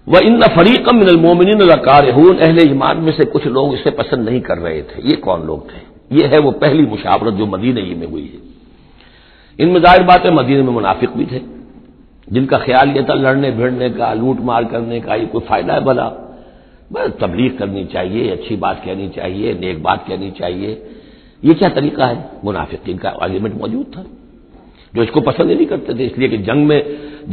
وَإِنَّ فَرِيقًا مِّنَ الْمُؤْمِنِينَ لَكَارِهُونَ، اہل ایمان میں سے کچھ لوگ اسے پسند نہیں کر رہے تھے۔ یہ کون لوگ تھے؟ یہ ہے وہ پہلی مشاورت جو مدینہ ہی میں ہوئی ہے۔ ان میں ظاہر بات ہے مدینہ میں منافق بھی تھے، جن کا خیال یہ تھا لڑنے بھیڑنے کا، لوٹ مار کرنے کا یہ کوئی فائدہ ہے بھلا، بس تبلیغ کرنی چاہیے، اچھی بات کہنی چاہیے، نیک بات کہنی چاہیے، یہ کیا طریقہ ہے؟ منافقین کا آرگومنٹ موجود تھا جو اس کو پسند ہی نہیں کرتے تھے، اس لیے کہ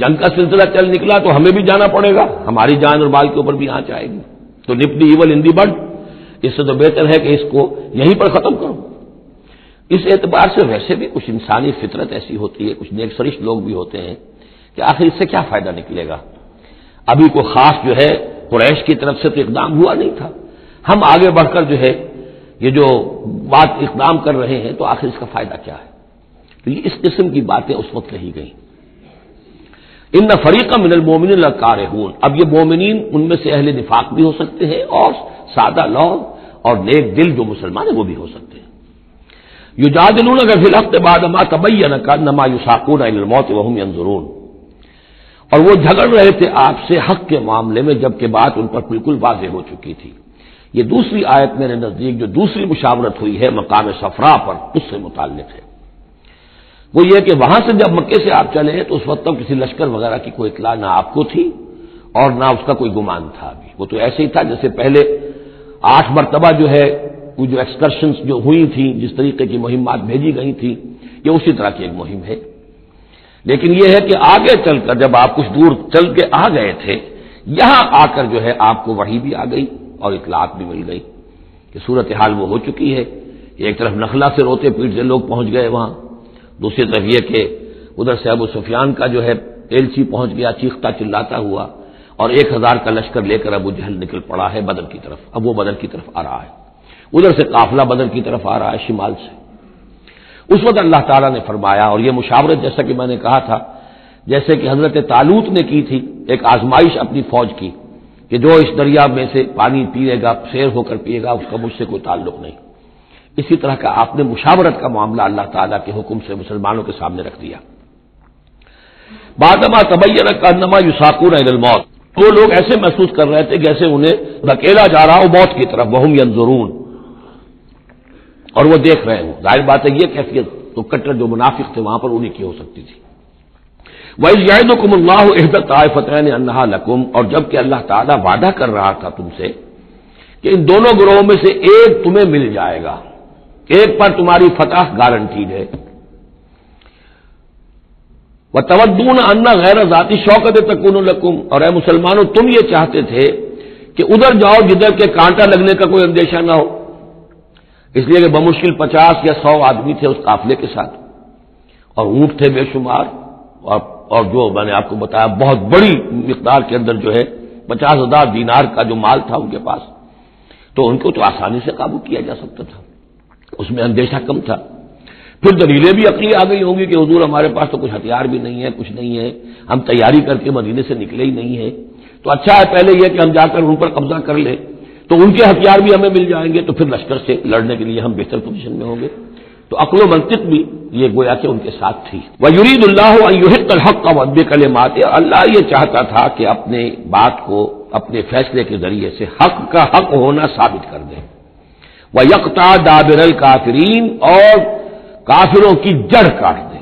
جنگ کا سلسلہ چل نکلا تو ہمیں بھی جانا پڑے گا، ہماری جان اور مال کے اوپر بھی آنچ آئے گی، تو نپ دی ایول ان دی بڈ، اس سے تو بہتر ہے کہ اس کو یہیں پر ختم کرو۔ اس اعتبار سے ویسے بھی کچھ انسانی فطرت ایسی ہوتی ہے، کچھ نیک سرشت لوگ بھی ہوتے ہیں کہ آخر اس سے کیا فائدہ نکلے گا، ابھی کوئی خاص جو ہے قریش کی طرف سے تو اقدام ہوا نہیں تھا، ہم آگے بڑھ کر جو ہے یہ جو بات اقدام کر رہے ہیں تو آخر اس کا فائدہ کیا ہے؟ تو یہ اس قسم کی باتیں اس وقت کہی گئیں۔ ان فریقا من المؤمنین لکارہون، اب یہ مومنین ان میں سے اہل نفاق بھی ہو سکتے ہیں اور سادہ لوگ اور نیک دل جو مسلمان ہیں وہ بھی ہو سکتے ہیں۔ یجادلونک فی الحق بعد ما تبین کانما یساقون الی الموت وهم ینظرون، اور وہ جھگڑ رہے تھے آپ سے حق کے معاملے میں جبکہ بات ان پر بالکل واضح ہو چکی تھی۔ یہ دوسری آیت میرے نزدیک جو دوسری مشاورت ہوئی ہے مقام صفرا پر، اس سے متعلق ہے۔ وہ یہ کہ وہاں سے جب مکے سے آپ چلے تو اس وقت تک کسی لشکر وغیرہ کی کوئی اطلاع نہ آپ کو تھی اور نہ اس کا کوئی گمان تھا ابھی، وہ تو ایسے ہی تھا جیسے پہلے 8 مرتبہ جو ہے وہ جو ایکسکرشنز جو ہوئی تھیں، جس طریقے کی مہمات بھیجی گئی تھیں، یہ اسی طرح کی ایک مہم ہے۔ لیکن یہ ہے کہ آگے چل کر جب آپ کچھ دور چل کے آ گئے تھے، یہاں آ کر جو ہے آپ کو وحی بھی آ گئی اور اطلاعات بھی مل گئی کہ صورتحال وہ ہو چکی ہے۔ ایک طرف نخلا سے روتے پیٹتے لوگ پہنچ گئے وہاں، دوسری طرف یہ کہ ادھر سے ابو سفیان کا جو ہے ایلچی پہنچ گیا چیختا چلاتا ہوا، اور 1000 کا لشکر لے کر ابو جہل نکل پڑا ہے بدر کی طرف۔ اب وہ بدر کی طرف آ رہا ہے، ادھر سے قافلہ بدر کی طرف آ رہا ہے شمال سے۔ اس وقت اللہ تعالیٰ نے فرمایا، اور یہ مشاورت جیسا کہ میں نے کہا تھا، جیسے کہ حضرت طالوت نے کی تھی، ایک آزمائش اپنی فوج کی کہ جو اس دریا میں سے پانی پیے گا، سیر ہو کر پیے گا، اس کا مجھ سے کوئی تعلق نہیں۔ اسی طرح کا آپ نے مشاورت کا معاملہ اللہ تعالیٰ کے حکم سے مسلمانوں کے سامنے رکھ دیا۔ بعدما تبین کانما یساقون الی الموت، وہ لوگ ایسے محسوس کر رہے تھے جیسے انہیں دھکیلا جا رہا ہو موت کی طرف، وہم ینظرون، اور وہ دیکھ رہے ہوں۔ ظاہر بات ہے یہ کیفیت تو کٹر جو منافق تھے وہاں پر انہیں کی ہو سکتی تھی۔ وَإِذْ يَعِدُكُمُ اللَّهُ إِحْدَى الطَّائِفَتَيْنِ أَنَّهَا لَكُمْ، اور جب کہ اللہ تعالیٰ وعدہ کر رہا تھا تم سے کہ ان دونوں گروہوں میں سے ایک تمہیں مل جائے گا، ایک پر تمہاری فتح گارنٹیڈ ہے۔ وَتَوَدُّونَ أَنَّ غَيْرَ ذَاتِ الشَّوْكَةِ تَكُونُ لَكُمْ، اور اے مسلمانوں تم یہ چاہتے تھے کہ ادھر جاؤ جدھر کے کانٹا لگنے کا کوئی اندیشہ نہ ہو، اس لیے کہ بمشکل 50 یا 100 آدمی تھے اس قافلے کے ساتھ، اور اونٹ تھے بے شمار، اور جو میں نے آپ کو بتایا بہت بڑی مقدار کے اندر جو ہے 50,000 دینار کا جو مال تھا ان کے پاس، تو ان کو تو آسانی سے قابو کیا جا سکتا تھا، اس میں اندیشہ کم تھا۔ پھر دلیلیں بھی عقلی آ گئی ہوں گی کہ حضور ہمارے پاس تو کچھ ہتھیار بھی نہیں ہے، کچھ نہیں ہے، ہم تیاری کر کے مدینے سے نکلے ہی نہیں ہیں، تو اچھا ہے پہلے یہ کہ ہم جا کر ان پر قبضہ کر لیں، تو ان کے ہتھیار بھی ہمیں مل جائیں گے، تو پھر لشکر سے لڑنے کے لیے ہم بہتر پوزیشن میں ہوں گے۔ تو عقل و منطق بھی یہ گویا کہ ان کے ساتھ تھی۔ وَيُرِيدُ اللَّهُ أَن يُحِقَّ الْحَقَّ بِكَلِمَاتِهِ، اللہ یہ چاہتا تھا کہ اپنے بات کو اپنے فیصلے کے ذریعے سے حق کا حق ہونا ثابت کر دے۔ وَيَقْطَعَ دَابِرَ الْكَافِرِينَ، اور کافروں کی جڑ کاٹ دے۔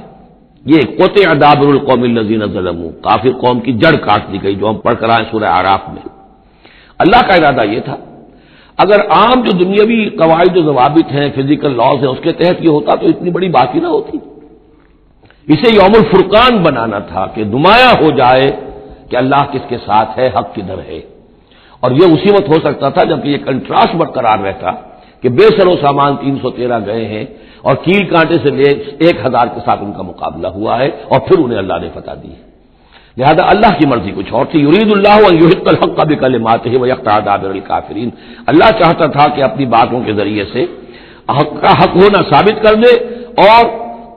یہ قطع دابر القوم الذین ظلموا، کافر قوم کی جڑ کاٹ دی گئی، جو ہم پڑھ کر آئے سورہ اعراف میں۔ اللہ کا ارادہ یہ تھا، اگر عام جو دنیاوی قواعد و ضوابط ہیں، فزیکل لاز ہیں، اس کے تحت یہ ہوتا تو اتنی بڑی بات ہی نہ ہوتی۔ اسے یوم الفرقان بنانا تھا کہ نمایاں ہو جائے کہ اللہ کس کے ساتھ ہے، حق کدھر ہے، اور یہ اسی وقت ہو سکتا تھا جبکہ یہ کنٹراسٹ برقرار رہتا کہ بے سر و سامان 313 گئے ہیں اور کیل کانٹے سے لے 1000 کے ساتھ ان کا مقابلہ ہوا ہے، اور پھر انہیں اللہ نے فتح دی ہے۔ لہذا اللہ کی مرضی کچھ اور تھی۔ یرید اللہ ان یحق الحق بکلماتہ ویقطع دابر الکافرین، اللہ چاہتا تھا کہ اپنی باتوں کے ذریعے سے حق کا حق ہونا ثابت کر دے اور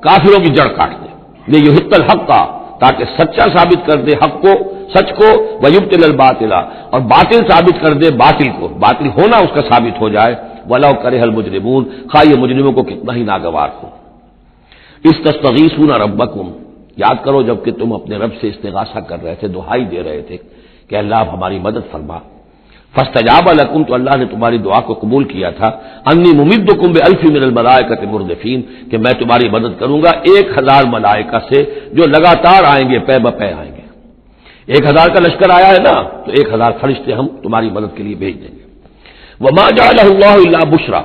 کافروں کی جڑ کاٹ دے۔ یہ یحق الحق کا، تاکہ سچا ثابت کر دے حق کو، سچ کو، ویبطل الباطل، اور باطل ثابت کر دے باطل کو، باطل ہونا اس کا ثابت ہو جائے۔ ولو کرہ المجرمون، خواہ یہ مجرموں کو کتنا ہی ناگوار ہو۔ استستغیثون ربکم، یاد کرو جب کہ تم اپنے رب سے استغاثہ کر رہے تھے، دعائی دے رہے تھے کہ اللہ ہماری مدد فرما۔ فاستجاب لکم، تو اللہ نے تمہاری دعا کو قبول کیا تھا۔ انی ممدکم بالف من الملائکۃ مردفین، کہ میں تمہاری مدد کروں گا 1000 ملائکہ سے جو لگاتار آئیں گے، پے بپے آئیں گے۔ 1000 کا لشکر آیا ہے نا، تو 1000 فرشتے ہم تمہاری مدد کے لیے بھیج دیں گے۔ وما جعلہ اللہ الا بشرا،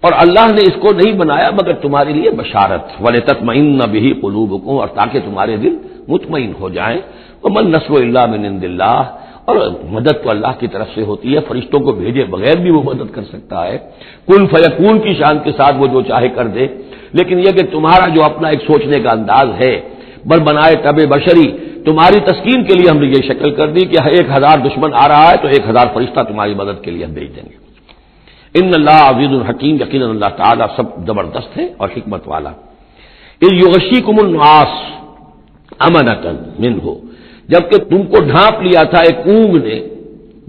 اور اللہ نے اس کو نہیں بنایا مگر تمہارے لیے بشارت، ولتطمئن بہ قلوبکم، اور تاکہ تمہارے دل مطمئن ہو جائیں۔ ومن نصر الا من عند اللہ، اور مدد تو اللہ کی طرف سے ہوتی ہے، فرشتوں کو بھیجے بغیر بھی وہ مدد کر سکتا ہے، کن فیکون کی شان کے ساتھ وہ جو چاہے کر دے۔ لیکن یہ کہ تمہارا جو اپنا ایک سوچنے کا انداز ہے، بر بنائے طب بشری، تمہاری تسکین کے لیے ہم نے یہ شکل کر دی کہ 1000 دشمن آ رہا ہے تو 1000 فرشتہ تمہاری مدد کے لیے ہم بھیج دیں گے۔ ان اللہ عزیز الحکیم، یقیناً اللہ تعالیٰ سب زبردست ہے اور حکمت والا۔ اذ یغشیکم النعاس امنۃ منہ، جبکہ تم کو ڈھانپ لیا تھا ایک اونگ نے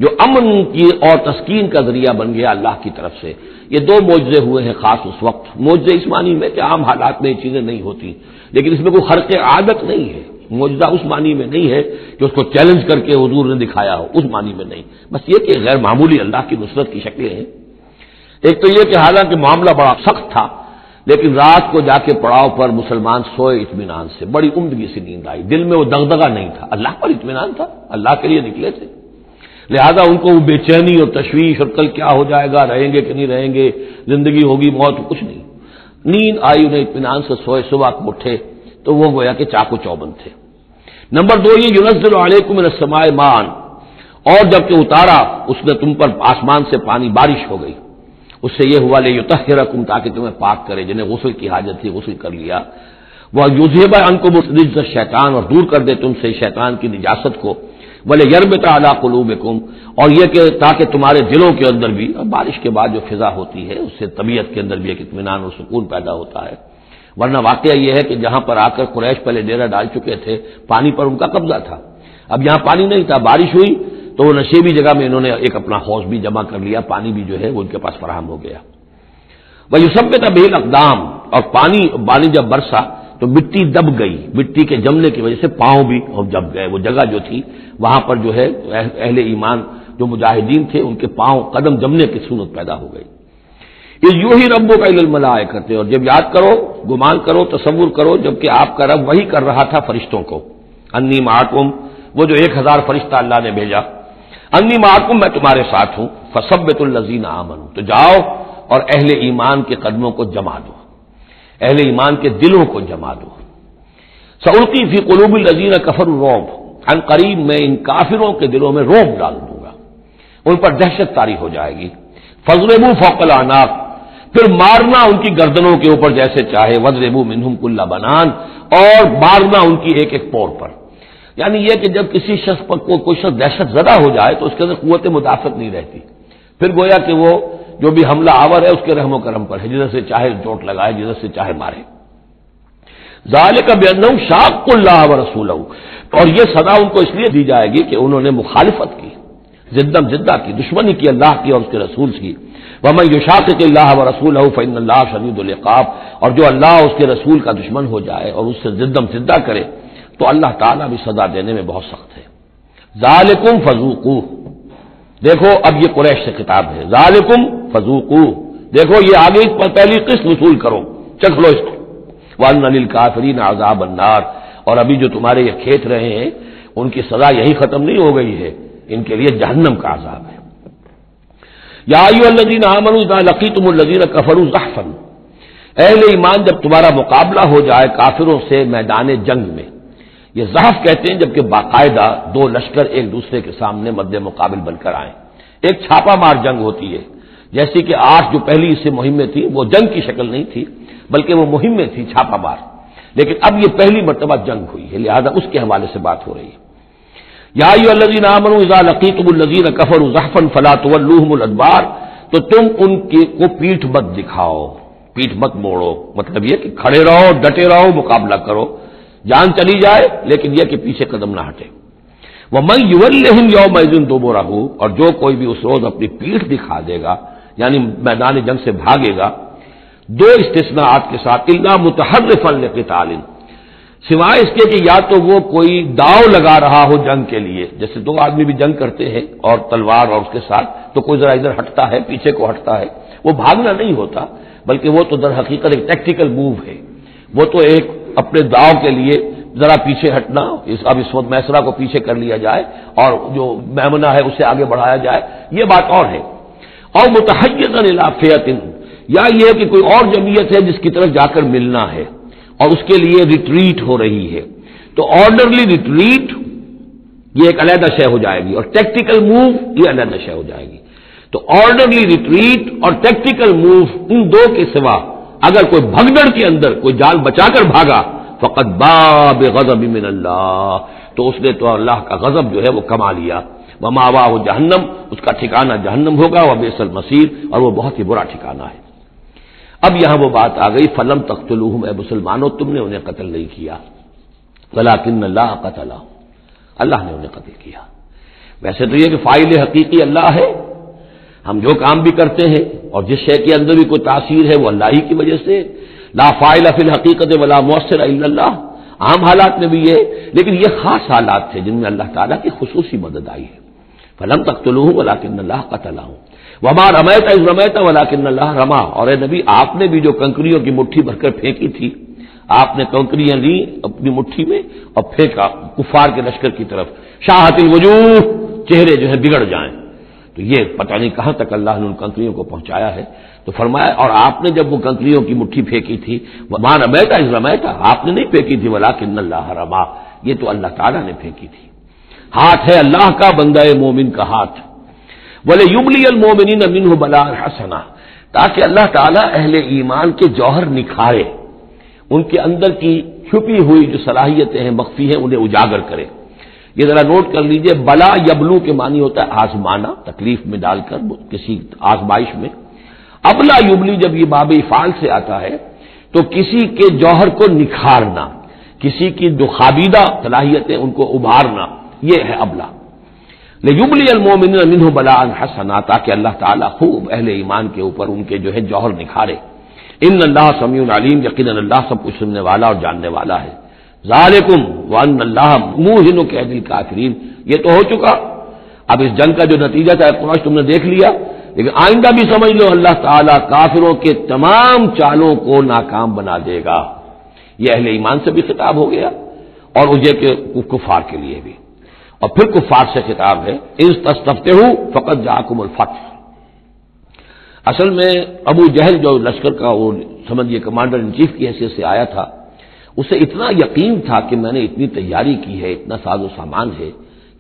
جو امن کی اور تسکین کا ذریعہ بن گیا اللہ کی طرف سے۔ یہ 2 معجزے ہوئے ہیں خاص اس وقت، معجزے اس معنی میں کہ عام حالات میں یہ چیزیں نہیں ہوتی، لیکن اس میں کوئی خرق عادت نہیں ہے۔ معجزہ اس معنی میں نہیں ہے کہ اس کو چیلنج کر کے حضور نے دکھایا ہو، اس معنی میں نہیں، بس یہ کہ غیر معمولی اللہ کی نصرت کی شکلیں ہیں۔ ایک تو یہ کہ حالانکہ معاملہ بڑا سخت تھا، لیکن رات کو جا کے پڑاؤ پر مسلمان سوئے اطمینان سے، بڑی عمدگی سے نیند آئی، دل میں وہ دغدغہ نہیں تھا، اللہ پر اطمینان تھا، اللہ کے لیے نکلے تھے۔ لہذا ان کو وہ بے چینی اور تشویش اور کل کیا ہو جائے گا، رہیں گے کہ نہیں رہیں گے، زندگی ہوگی موت، کچھ نہیں. نیند آئی، انہیں اطمینان سے سوئے، صبح کو اٹھے تو وہ گویا کہ چاقو چوبند تھے. نمبر 2 یہ ينزل علیکم من السماء ماء، اور جب کہ اتارا اس نے تم پر آسمان سے پانی، بارش ہو گئی، اس سے یہ ہوا لیطہرکم، تاکہ تمہیں پاک کرے، جنہیں غسل کی حاجت تھی غسل کر لیا. وَیُذْهِبَ عَنکُمُ الرِّجْسَ الشیطان، اور دور کر دے تم سے شیطان کی نجاست کو. وَلِیَرْبِطَ عَلَىٰ قُلُوبِکُمْ، اور یہ کہ تاکہ تمہارے دلوں کے اندر بھی، بارش کے بعد جو فضا ہوتی ہے اس سے طبیعت کے اندر بھی ایک اطمینان اور سکون پیدا ہوتا ہے. ورنہ واقعہ یہ ہے کہ جہاں پر آ کر قریش پہلے ڈیرہ ڈال چکے تھے، پانی پر ان کا قبضہ تھا، اب یہاں پانی نہیں تھا، بارش ہوئی تو وہ نشیبی جگہ میں انہوں نے ایک اپنا حوض بھی جمع کر لیا، پانی بھی جو ہے وہ ان کے پاس فراہم ہو گیا. وَيُثَبِّتَ بِهِ الْأَقْدَامَ، اور پانی جب برسا تو مٹی دب گئی، مٹی کے جمنے کی وجہ سے پاؤں بھی دب گئے. وہ جگہ جو تھی وہاں پر جو ہے اہل ایمان جو مجاہدین تھے ان کے پاؤں قدم جمنے کی صورت پیدا ہو گئی. اذ یوحی ربک الی الملائکۃ، اور جب یاد کرو، گمان کرو، تصور کرو، جب کہ آپ کا رب وحی کر رہا تھا فرشتوں کو. انی معکم، وہ جو 1000 فرشتہ اللہ نے بھیجا، انی معکم، میں تمہارے ساتھ ہوں. فثبتوا الذین آمنوا، تو جاؤ اور اہل ایمان کے قدموں کو جما دو، اہل ایمان کے دلوں کو جما دو. سألقی فی قلوب الذین کفروا الرعب، عن قریب میں ان کافروں کے دلوں میں رعب ڈال دوں گا، ان پر دہشت طاری ہو جائے گی. فاضربوا فوق الاعناق، پھر مارنا ان کی گردنوں کے اوپر جیسے چاہے. واضربوا منہم کل بنان، اور مارنا ان کی ایک ایک پور پر. یعنی یہ کہ جب کسی شخص پر کوئی شخص دہشت زدہ ہو جائے تو اس کے اندر قوت مدافعت نہیں رہتی، پھر گویا کہ وہ جو بھی حملہ آور ہے اس کے رحم و کرم پر ہے، جدھر سے چاہے چوٹ لگائے، جدھر سے چاہے مارے. ذالک بانہم شاقوا اللہ ورسولہ، اور یہ سزا ان کو اس لیے دی جائے گی کہ انہوں نے مخالفت کی، زدہ کی، دشمنی کی اللہ کی اور اس کے رسول کی. ومن یشاقق اللہ ورسولہ فإن اللہ شدید العقاب، اور جو اللہ اور اس کے رسول کا دشمن ہو جائے اور اس سے زدہ کرے تو اللہ تعالیٰ بھی سزا دینے میں بہت سخت ہے. ذالکم فذوقوہ، دیکھو اب یہ قریش سے خطاب ہے. ذالکم فذوقوہ، دیکھو یہ آگے پہلی قسط وصول کرو، چکھ لو اس کو. وان للکافرین عذاب النار، اور ابھی جو تمہارے یہ کھیت رہے ہیں ان کی سزا یہی ختم نہیں ہو گئی ہے، ان کے لیے جہنم کا عذاب ہے. یا ایھا الذین آمنوا اذا لقیتم الذین کفروا زحفا، اہل ایمان جب تمہارا مقابلہ ہو جائے کافروں سے میدان جنگ میں. یہ زحف کہتے ہیں جبکہ باقاعدہ دو لشکر ایک دوسرے کے سامنے مد مقابل بن کر آئیں. ایک چھاپا مار جنگ ہوتی ہے، جیسی کہ 8 جو پہلی اس سے مہمیں تھی وہ جنگ کی شکل نہیں تھی بلکہ وہ مہمیں تھی چھاپا مار، لیکن اب یہ پہلی مرتبہ جنگ ہوئی ہے، لہذا اس کے حوالے سے بات ہو رہی ہے. یا ایھا الذین آمنوا اذا لقیتم الذین کفروا زحفا فلا تولوہم الادبار، تو تم ان کو پیٹھ مت دکھاؤ، پیٹھ مت موڑو، مطلب یہ کہ کھڑے رہو، ڈٹے رہو، مقابلہ کرو، جان چلی جائے لیکن یہ کہ پیچھے قدم نہ ہٹے. وَمَن يُوَلِّهِمْ يَوْمَئِذٍ دُبُرَهُ، اور جو کوئی بھی اس روز اپنی پیٹھ دکھا دے گا یعنی میدان جنگ سے بھاگے گا. 2 استثناءات کے ساتھ، اِلَّا مُتَحَرِّفًا لِقِتَالٍ، سوائے اس کے کہ یا تو وہ کوئی داؤ لگا رہا ہو جنگ کے لیے، جیسے 2 آدمی بھی جنگ کرتے ہیں اور تلوار اور اس کے ساتھ، تو کوئی ذرا ادھر ہٹتا ہے، پیچھے کو ہٹتا ہے، وہ بھاگنا نہیں ہوتا بلکہ وہ تو در حقیقت ایک ٹیکٹیکل موو ہے، وہ تو ایک اپنے داؤ کے لیے ذرا پیچھے ہٹنا، اب اس وقت میسرا کو پیچھے کر لیا جائے اور جو میمنہ ہے اسے آگے بڑھایا جائے، یہ بات اور ہے. اور متحیزا الی فئۃ، یا یہ کہ کوئی اور جمعیت ہے جس کی طرف جا کر ملنا ہے اور اس کے لیے ریٹریٹ ہو رہی ہے، تو آرڈرلی ریٹریٹ یہ ایک علیحدہ شے ہو جائے گی اور ٹیکٹیکل موو یہ علیحدہ شے ہو جائے گی. تو آرڈرلی ریٹریٹ اور ٹیکٹیکل موو، ان 2 کے سوا اگر کوئی بھگدڑ کے اندر کوئی جان بچا کر بھاگا فقط باب غضب من اللہ، تو اس نے تو اللہ کا غضب جو ہے وہ کما لیا. ومأواہ جہنم، اس کا ٹھکانہ جہنم ہوگا، وبئس المصیر، اور وہ بہت ہی برا ٹھکانہ ہے. اب یہاں وہ بات آ گئی، فلم تقتلوہم، اے مسلمانوں تم نے انہیں قتل نہیں کیا، ولکن اللہ قتلہم، اللہ نے انہیں قتل کیا. ویسے تو یہ کہ فاعل حقیقی اللہ ہے، ہم جو کام بھی کرتے ہیں اور جس شے کے اندر بھی کوئی تاثیر ہے وہ اللہ ہی کی وجہ سے. لا فاعل فی الحقیقت ولا مؤثر الا اللہ، عام حالات میں بھی یہ، لیکن یہ خاص حالات تھے جن میں اللہ تعالیٰ کی خصوصی مدد آئی ہے. فلم تقتلوہم ولکن اللہ قتلہم وما رمیت اذ رمیت ولکن اللہ رما، اور اے نبی آپ نے بھی جو کنکریوں کی مٹھی بھر کر پھینکی تھی، آپ نے کنکریاں لی اپنی مٹھی میں اور پھینکا کفار کے لشکر کی طرف. شاہت الوجوہ، چہرے جو ہے بگڑ جائیں. تو یہ پتہ نہیں کہاں تک اللہ نے ان کنکریوں کو پہنچایا ہے. تو فرمایا اور آپ نے جب وہ کنکریوں کی مٹھی پھینکی تھی وما رمیت اذ رمیت، آپ نے نہیں پھینکی تھی ولکن اللہ رما، یہ تو اللہ تعالیٰ نے پھینکی تھی. ہاتھ ہے اللہ کا، بندہ مومن کا ہاتھ. وَلِيُبْلِيَ الْمُؤْمِنِينَ مِنْهُ بَلَاءً حَسَنًا، تاکہ اللہ تعالیٰ اہل ایمان کے جوہر نکھارے، ان کے اندر کی چھپی ہوئی جو صلاحیتیں ہیں مخفی ہیں انہیں اجاگر کرے. یہ ذرا نوٹ کر لیجئے، بلا یبلو کے معنی ہوتا ہے آزمانا، تکلیف میں ڈال کر کسی آزمائش میں. ابلا یبلی جب یہ باب افعال سے آتا ہے تو کسی کے جوہر کو نکھارنا، کسی کی جو خابیدہ صلاحیتیں ان کو ابھارنا، یہ ہے ابلا. لیبلی المؤمنین منہ بلاء حسنا، تاکہ اللہ تعالیٰ خوب اہل ایمان کے اوپر ان کے جو ہے جوہر نکھارے. ان اللہ سمیع علیم، یقیناً اللہ سب کچھ سننے والا اور جاننے والا ہے. ذالکم وان اللہ موہن کید الکافرین، یہ تو ہو چکا. اب اس جنگ کا جو نتیجہ تھا قریش تم نے دیکھ لیا، لیکن آئندہ بھی سمجھ لو اللہ تعالیٰ کافروں کے تمام چالوں کو ناکام بنا دے گا. یہ اہل ایمان سے بھی خطاب ہو گیا اور اجے کے کفار کے لیے بھی. اور پھر کفار سے خطاب ہے اذ تستفتحوا فقد جاءکم الفتح. اصل میں ابو جہل جو لشکر کا وہ سمجھیے کمانڈر ان چیف کی حیثیت سے آیا تھا، اسے اتنا یقین تھا کہ میں نے اتنی تیاری کی ہے، اتنا ساز و سامان ہے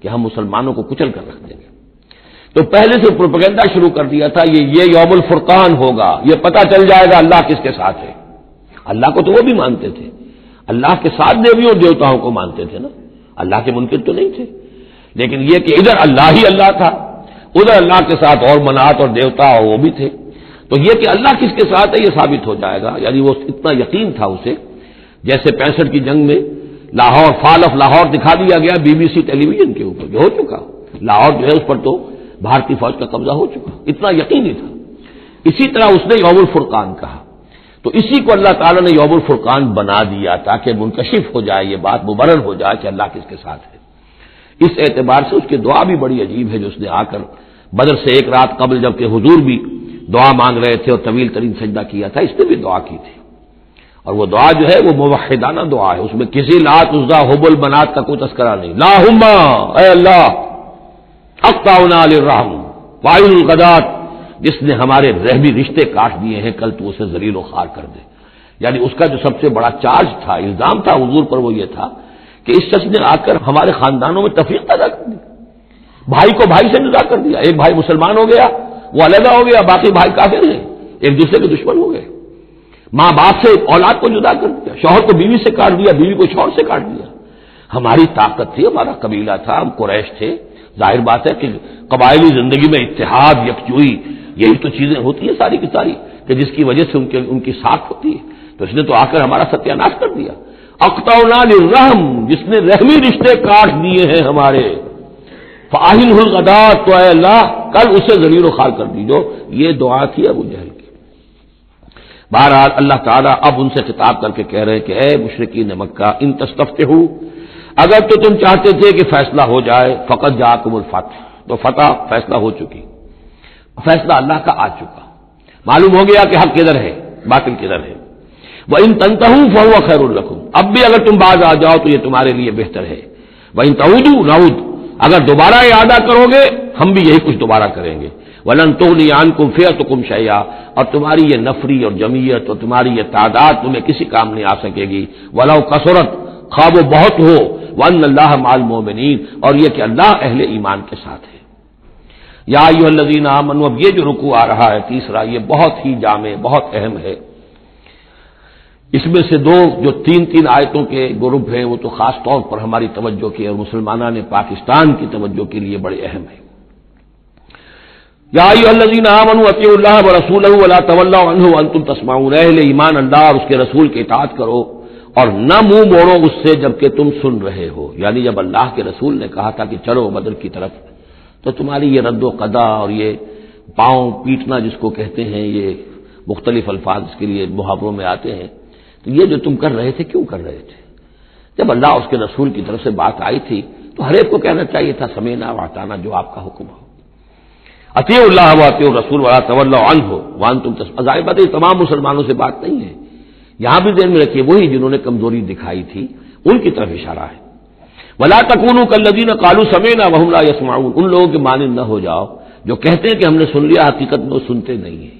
کہ ہم مسلمانوں کو کچل کر رکھ دیں گے. تو پہلے سے پروپیگنڈا شروع کر دیا تھا یہ یوم الفرقان ہوگا، یہ پتہ چل جائے گا اللہ کس کے ساتھ ہے. اللہ کو تو وہ بھی مانتے تھے، اللہ کے ساتھ دیویوں اور دیوتاؤں کو مانتے تھے نا، اللہ کے منکر تو نہیں تھے. لیکن یہ کہ ادھر اللہ ہی اللہ تھا، ادھر اللہ کے ساتھ اور منات اور دیوتا اور وہ بھی تھے. تو یہ کہ اللہ کس کے ساتھ ہے یہ ثابت ہو جائے گا. یعنی وہ اتنا یقین تھا اسے، جیسے 65 کی جنگ میں لاہور، فال آف لاہور دکھا دیا گیا BBC ٹیلی ویژن کے اوپر، جو ہو چکا لاہور جو ہے اس پر تو بھارتی فوج کا قبضہ ہو چکا، اتنا یقینی تھا. اسی طرح اس نے یوم الفرقان کہا، تو اسی کو اللہ تعالیٰ نے یوم الفرقان بنا دیا تاکہ منکشف ہو جائے، یہ بات مبرر ہو جائے کہ اللہ کس کے ساتھ ہے. اس اعتبار سے اس کی دعا بھی بڑی عجیب ہے، جو اس نے آ کر بدر سے ایک رات قبل جبکہ حضور بھی دعا مانگ رہے تھے اور طویل ترین سجدہ کیا تھا، اس نے بھی دعا کی تھی. اور وہ دعا جو ہے وہ موحدانہ دعا ہے، اس میں کسی لات عزا حبل بنات کا کوئی تذکرہ نہیں. اللہم اے اللہ اقطعنا للرحم وائل الغدات، جس نے ہمارے رحمی رشتے کاٹ دیے ہیں کل تو اسے ذلیل و خوار کر دے. یعنی اس کا جو سب سے بڑا چارج تھا، الزام تھا حضور پر، وہ یہ تھا کہ اس شخص نے آ کر ہمارے خاندانوں میں تفریق پیدا کر دی، بھائی کو بھائی سے جدا کر دیا. ایک بھائی مسلمان ہو گیا، وہ علیحدہ ہو گیا، باقی بھائی کافر ہیں، ایک دوسرے کے دشمن ہو گئے. ماں باپ سے اولاد کو جدا کر دیا، شوہر کو بیوی سے کاٹ دیا، بیوی کو شوہر سے کاٹ دیا. ہماری طاقت تھی، ہمارا قبیلہ تھا، ہم قریش تھے. ظاہر بات ہے کہ قبائلی زندگی میں اتحاد، یکجوئی، یہی تو چیزیں ہوتی ہیں ساری کی ساری، کہ جس کی وجہ سے ان کی ساکھ ہوتی ہے. تو اس نے تو آ کر ہمارا ستیہ ناش کر دیا. اقطعنا للرحم، جس نے رحمی رشتے کاٹ دیے ہیں ہمارے. فاہل الغدات، تو اے اللہ کل اسے ذلیل و خوار کر دیجو. یہ دعا تھی ابو جہل کی. بہرحال اللہ تعالیٰ اب ان سے خطاب کر کے کہہ رہے کہ اے مشرکین مکہ ان تستفتحوا، اگر تو تم چاہتے تھے کہ فیصلہ ہو جائے، فقط جاءکم الفتح، تو فتح فیصلہ ہو چکی، فیصلہ اللہ کا آ چکا، معلوم ہو گیا کہ حق کدھر ہے باطل کدھر ہے. وَإِن تَنْتَهُوا فَهُوَ خَيْرٌ لَكُمْ، اب بھی اگر تم باز آ جاؤ تو یہ تمہارے لیے بہتر ہے. وَإِن تَعُودُوا نَعُودْ، اگر دوبارہ ارادہ کرو گے ہم بھی یہی کچھ دوبارہ کریں گے. وَلَن تُغْنِيَ عَنْكُمْ فِئَتُكُمْ شَيْئًا، اور تمہاری یہ نفری اور جمعیت اور تمہاری یہ تعداد تمہیں کسی کام نہیں آ سکے گی. وَلَوْ كَثُرَتْ، خواہ وہ بہت ہو. وَأَنَّ اللَّهَ مَعَ الْمُؤْمِنِينَ، اور یہ کہ اللہ اہل ایمان کے ساتھ ہے. یا ایھا الذین آمنوا، اب یہ جو رکوع آ رہا ہے تیسرا، یہ بہت ہی جامع، بہت اہم ہے. اس میں سے دو جو تین آیتوں کے گروپ ہیں وہ تو خاص طور پر ہماری توجہ کی اور مسلمانوں نے پاکستان کی توجہ کے لیے بڑے اہم ہیں. یا ایھا الذین آمنوا اطیعوا اللہ ورسولہ ولا تولوا عنہ وانتم تسمعون، اہل ایمان اللہ اور اس کے رسول کی اطاعت کرو اور نہ منہ موڑو اس سے جبکہ تم سن رہے ہو. یعنی جب اللہ کے رسول نے کہا تھا کہ چلو بدر کی طرف، تو تمہاری یہ رد و قضا اور یہ پاؤں پیٹنا جس کو کہتے ہیں، یہ مختلف الفاظ اس کے لیے محاوروں میں آتے ہیں، تو یہ جو تم کر رہے تھے کیوں کر رہے تھے؟ جب اللہ اس کے رسول کی طرف سے بات آئی تھی تو ہر ایک کو کہنا چاہیے تھا سمیعنا واطعنا، جو آپ کا حکم ہو. اطیعوا اللہ واطیعوا الرسول ولا تولوا عنہ وانتم تسمعون، ظاہر بات ہے تمام مسلمانوں سے بات نہیں ہے، یہاں بھی ذہن میں رکھیے وہی جنہوں نے کمزوری دکھائی تھی ان کی طرف اشارہ ہے. ولا تکونوا کالذین قالوا سمعنا وهم لا يسمعون، ان لوگوں کے مانند نہ ہو جاؤ جو کہتے ہیں کہ ہم نے سن لیا، حقیقت میں وہ سنتے نہیں ہیں.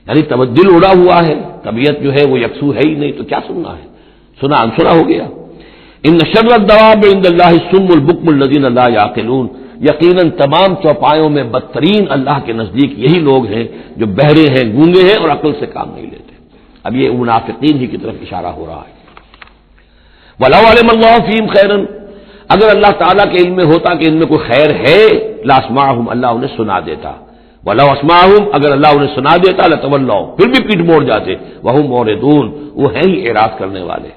یعنی دل اڑا ہوا ہے، طبیعت جو ہے وہ یکسو ہے ہی نہیں، تو کیا سننا ہے، سنا انسنا ہو گیا. ان شر الدواب عند اللہ الصم البکم الذین لا یعقلون، یقیناً تمام چوپایوں میں بدترین اللہ کے نزدیک یہی لوگ ہیں جو بہرے ہیں، گونگے ہیں اور عقل سے کام نہیں لیتے. اب یہ منافقین ہی کی طرف اشارہ ہو رہا ہے. وَلَوْ عَلِمَ اللَّهُ فِيهِمْ خَيْرًا، اگر اللہ تعالیٰ کے علم میں ہوتا کہ ان میں کوئی خیر ہے، لَأَسْمَعَهُمْ، اللہ انہیں سنا دیتا. وَلَوْ أَسْمَعَهُمْ، اگر اللہ انہیں سنا دیتا، لَتَوَلَّوْا، پھر بھی پیٹ موڑ جاتے. وَهُمْ مُعْرِضُونَ، وہ ہیں ہی اعراض کرنے والے.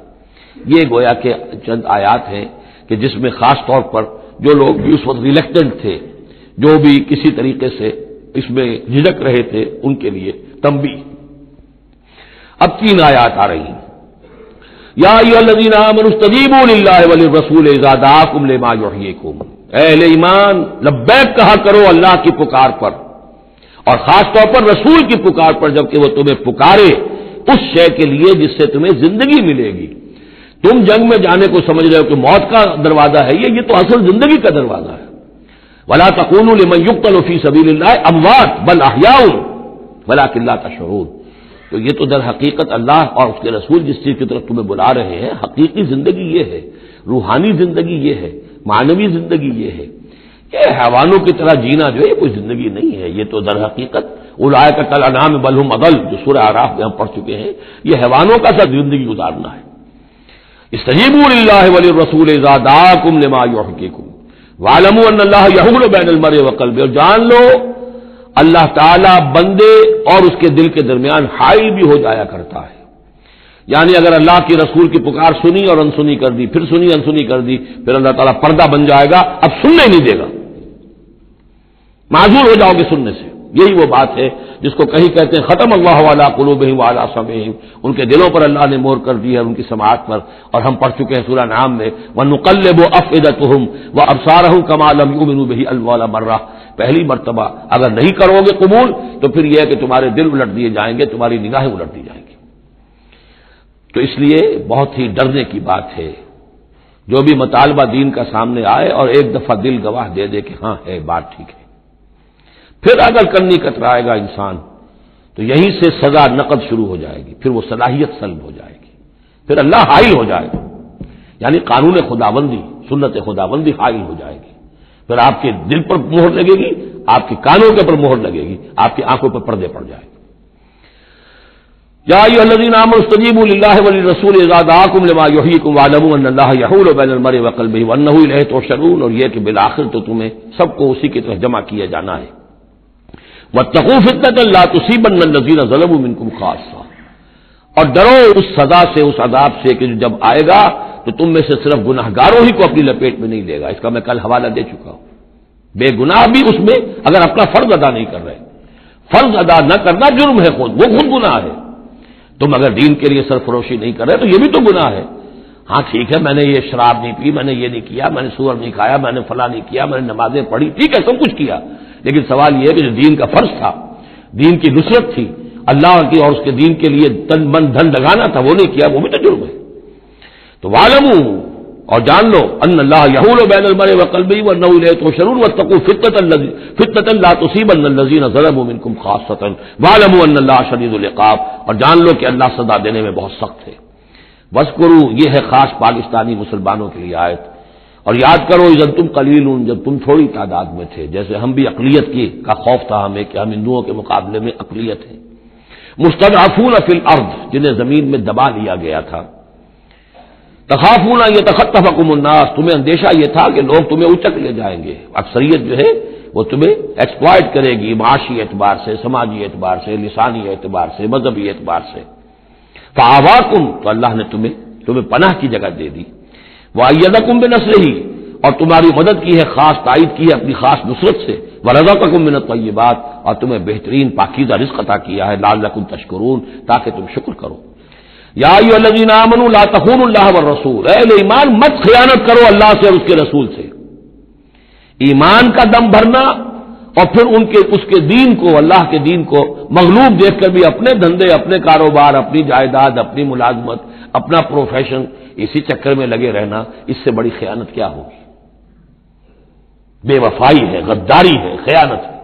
یہ گویا کہ چند آیات ہیں کہ جس میں خاص طور پر جو لوگ بھی اس وقت ریلیکٹنٹ تھے، جو بھی کسی طریقے سے اس میں جھجک رہے تھے، ان کے لیے تنبیہ. اب 3 آیات آ رہی ہیں. یا ایھا الذین آمنوا استجیبوا للہ وللرسول اذا دعاکم لما یحییکم، اے اہل ایمان لبیک کہا کرو اللہ کی پکار پر، اور خاص طور پر رسول کی پکار پر جبکہ وہ تمہیں پکارے اس شے کے لیے جس سے تمہیں زندگی ملے گی. تم جنگ میں جانے کو سمجھ رہے ہو کہ موت کا دروازہ ہے، یہ تو اصل زندگی کا دروازہ ہے. ولا تقولوا لمن يقتل في سبيل الله اموات بل احياء ولكن لا تشعرون. تو یہ تو در حقیقت اللہ اور اس کے رسول جس چیز کی طرف تمہیں بلا رہے ہیں، حقیقی زندگی یہ ہے، روحانی زندگی یہ ہے، معنوی زندگی یہ ہے. یہ حیوانوں کی طرح جینا جو ہے یہ کوئی زندگی نہیں ہے. یہ تو در حقیقت اولئک کالانعام بل هم اضل، جو سورہ اعراف میں ہم پڑھ چکے ہیں، یہ حیوانوں کا سا زندگی گزارنا ہے. استجیبوا للہ وللرسول اذا دعاکم لما یحییکم واعلموا ان اللہ یحول بین المرء وقلبہ، اور جان لو اللہ تعالی بندے اور اس کے دل کے درمیان حائل بھی ہو جایا کرتا ہے. یعنی اگر اللہ کی رسول کی پکار سنی اور انسنی کر دی، پھر سنی انسنی کر دی، پھر اللہ تعالیٰ پردہ بن جائے گا، اب سننے نہیں دے گا، معذور ہو جاؤ گے سننے سے. یہی وہ بات ہے جس کو کہیں کہتے ہیں ختم اللہ علی قلوبہم وعلی سمعہم، ان کے دلوں پر اللہ نے مہر کر دی ہے، ان کی سماعت پر. اور ہم پڑھ چکے ہیں سورہ انعام میں وَنُقَلِّبُ أَفْئِدَتَهُمْ وَأَبْصَارَهُمْ كَمَا لَمْ يُؤْمِنُوا بِهِ أَوَّلَ مَرَّةٍ. پہلی مرتبہ اگر نہیں کرو گے قبول تو پھر یہ ہے کہ تمہارے دل الٹ دیے جائیں گے، تمہاری نگاہیں الٹ دی جائیں گی. تو اس لیے بہت ہی ڈرنے کی بات ہے جو بھی مطالبہ دین کا سامنے آئے اور ایک دفعہ دل گواہ دے دے کہ ہاں ہے بات ٹھیک ہے، پھر اگر کرنی کترائے گا انسان تو یہیں سے سزا نقد شروع ہو جائے گی، پھر وہ صلاحیت سلب ہو جائے گی، پھر اللہ حائل ہو جائے گا. یعنی قانون خداوندی، سنت خداوندی حائل ہو جائے گی. پھر آپ کے دل پر مہر لگے گی، آپ کے کانوں کے پر مہر لگے گی، آپ کی آنکھوں پر پردے پڑ جائے گے. یا ایھا الذین آمنوا استجیبوا للہ وللرسول اذا دعاکم لما یحییکم واعلموا ان اللہ یحول بین المرء وقلبہ وانہ الیہ تحشرون. اور یہ کہ بالآخر تو تمہیں سب کو اسی کی طرف جمع کیا جانا ہے. واتقوا فتنۃ لا تصیبن الذین ظلموا منکم خاصہ، اور ڈرو اس سزا سے، اس عذاب سے کہ جب آئے گا تو تم میں سے صرف گناہگاروں ہی کو اپنی لپیٹ میں نہیں لے گا. اس کا میں کل حوالہ دے چکا ہوں. بے گناہ بھی اس میں اگر اپنا فرض ادا نہیں کر رہے، فرض ادا نہ کرنا جرم ہے، خود وہ خود گناہ ہے. تم اگر دین کے لیے سرفروشی نہیں کر رہے تو یہ بھی تو گناہ ہے. ہاں ٹھیک ہے میں نے یہ شراب نہیں پی، میں نے یہ نہیں کیا، میں نے سور نہیں کھایا، میں نے فلاں نہیں کیا، میں نے نمازیں پڑھی، ٹھیک ہے سب کچھ کیا، لیکن سوال یہ ہے کہ جو دین کا فرض تھا، دین کی نصرت تھی، اللہ کی اور اس کے دین کے لیے تن من دھن لگانا تھا، وہ نہیں کیا، وہ بھی تو جرم ہے. تو وَاعْلَمُوا، اور جان لو ان اللہ یحول بین المرء وقلبہ وانہ الیہ تحشرون واتقوا فتنۃ لا تصیبن الذین ظلموا منکم خاصۃ واعلموا ان اللہ شدید العقاب. اور جان لو کہ اللہ سزا دینے میں بہت سخت ہے. وَاذْكُرُوا، یہ ہے خاص پاکستانی مسلمانوں کے لیے آیت. اور یاد کرو اذ انتم قلیل، جب تم تھوڑی تعداد میں تھے. جیسے ہم بھی اقلیت کی کا خوف تھا ہمیں کہ ہم ہندوؤں کے مقابلے میں اقلیت ہیں. مستضعفون فی الارض، جنہیں زمین میں دبا لیا گیا تھا. تخافون یتخطفکم الناس، تمہیں اندیشہ یہ تھا کہ لوگ تمہیں اچک لے جائیں گے، اکثریت جو ہے وہ تمہیں ایکسپلائٹ کرے گی معاشی اعتبار سے، سماجی اعتبار سے، لسانی اعتبار سے، مذہبی اعتبار سے. فآواکم، تو اللہ نے تمہیں پناہ کی جگہ دے دی. وَأَيَّدَكُم بِنَصْرِهِ، اور تمہاری مدد کی ہے، خاص تائید کی ہے اپنی خاص نصرت سے. وَرَزَقَكُم مِّنَ الطَّيِّبَاتِ، اور تمہیں بہترین پاکیزہ رزق عطا کیا ہے. لَعَلَّكُمْ تَشْكُرُونَ، تاکہ تم شکر کرو. یا ایھا الذین آمنوا لا تخونوا اللہ والرسول، اے ایمان مت خیانت کرو اللہ سے اور اس کے رسول سے. ایمان کا دم بھرنا اور پھر اس کے دین کو، اللہ کے دین کو مغلوب دیکھ کر بھی اپنے دھندے، اپنے کاروبار، اپنی جائیداد، اپنی ملازمت، اپنا پروفیشن اسی چکر میں لگے رہنا، اس سے بڑی خیانت کیا ہوگی؟ بے وفائی ہے، غداری ہے، خیانت ہے۔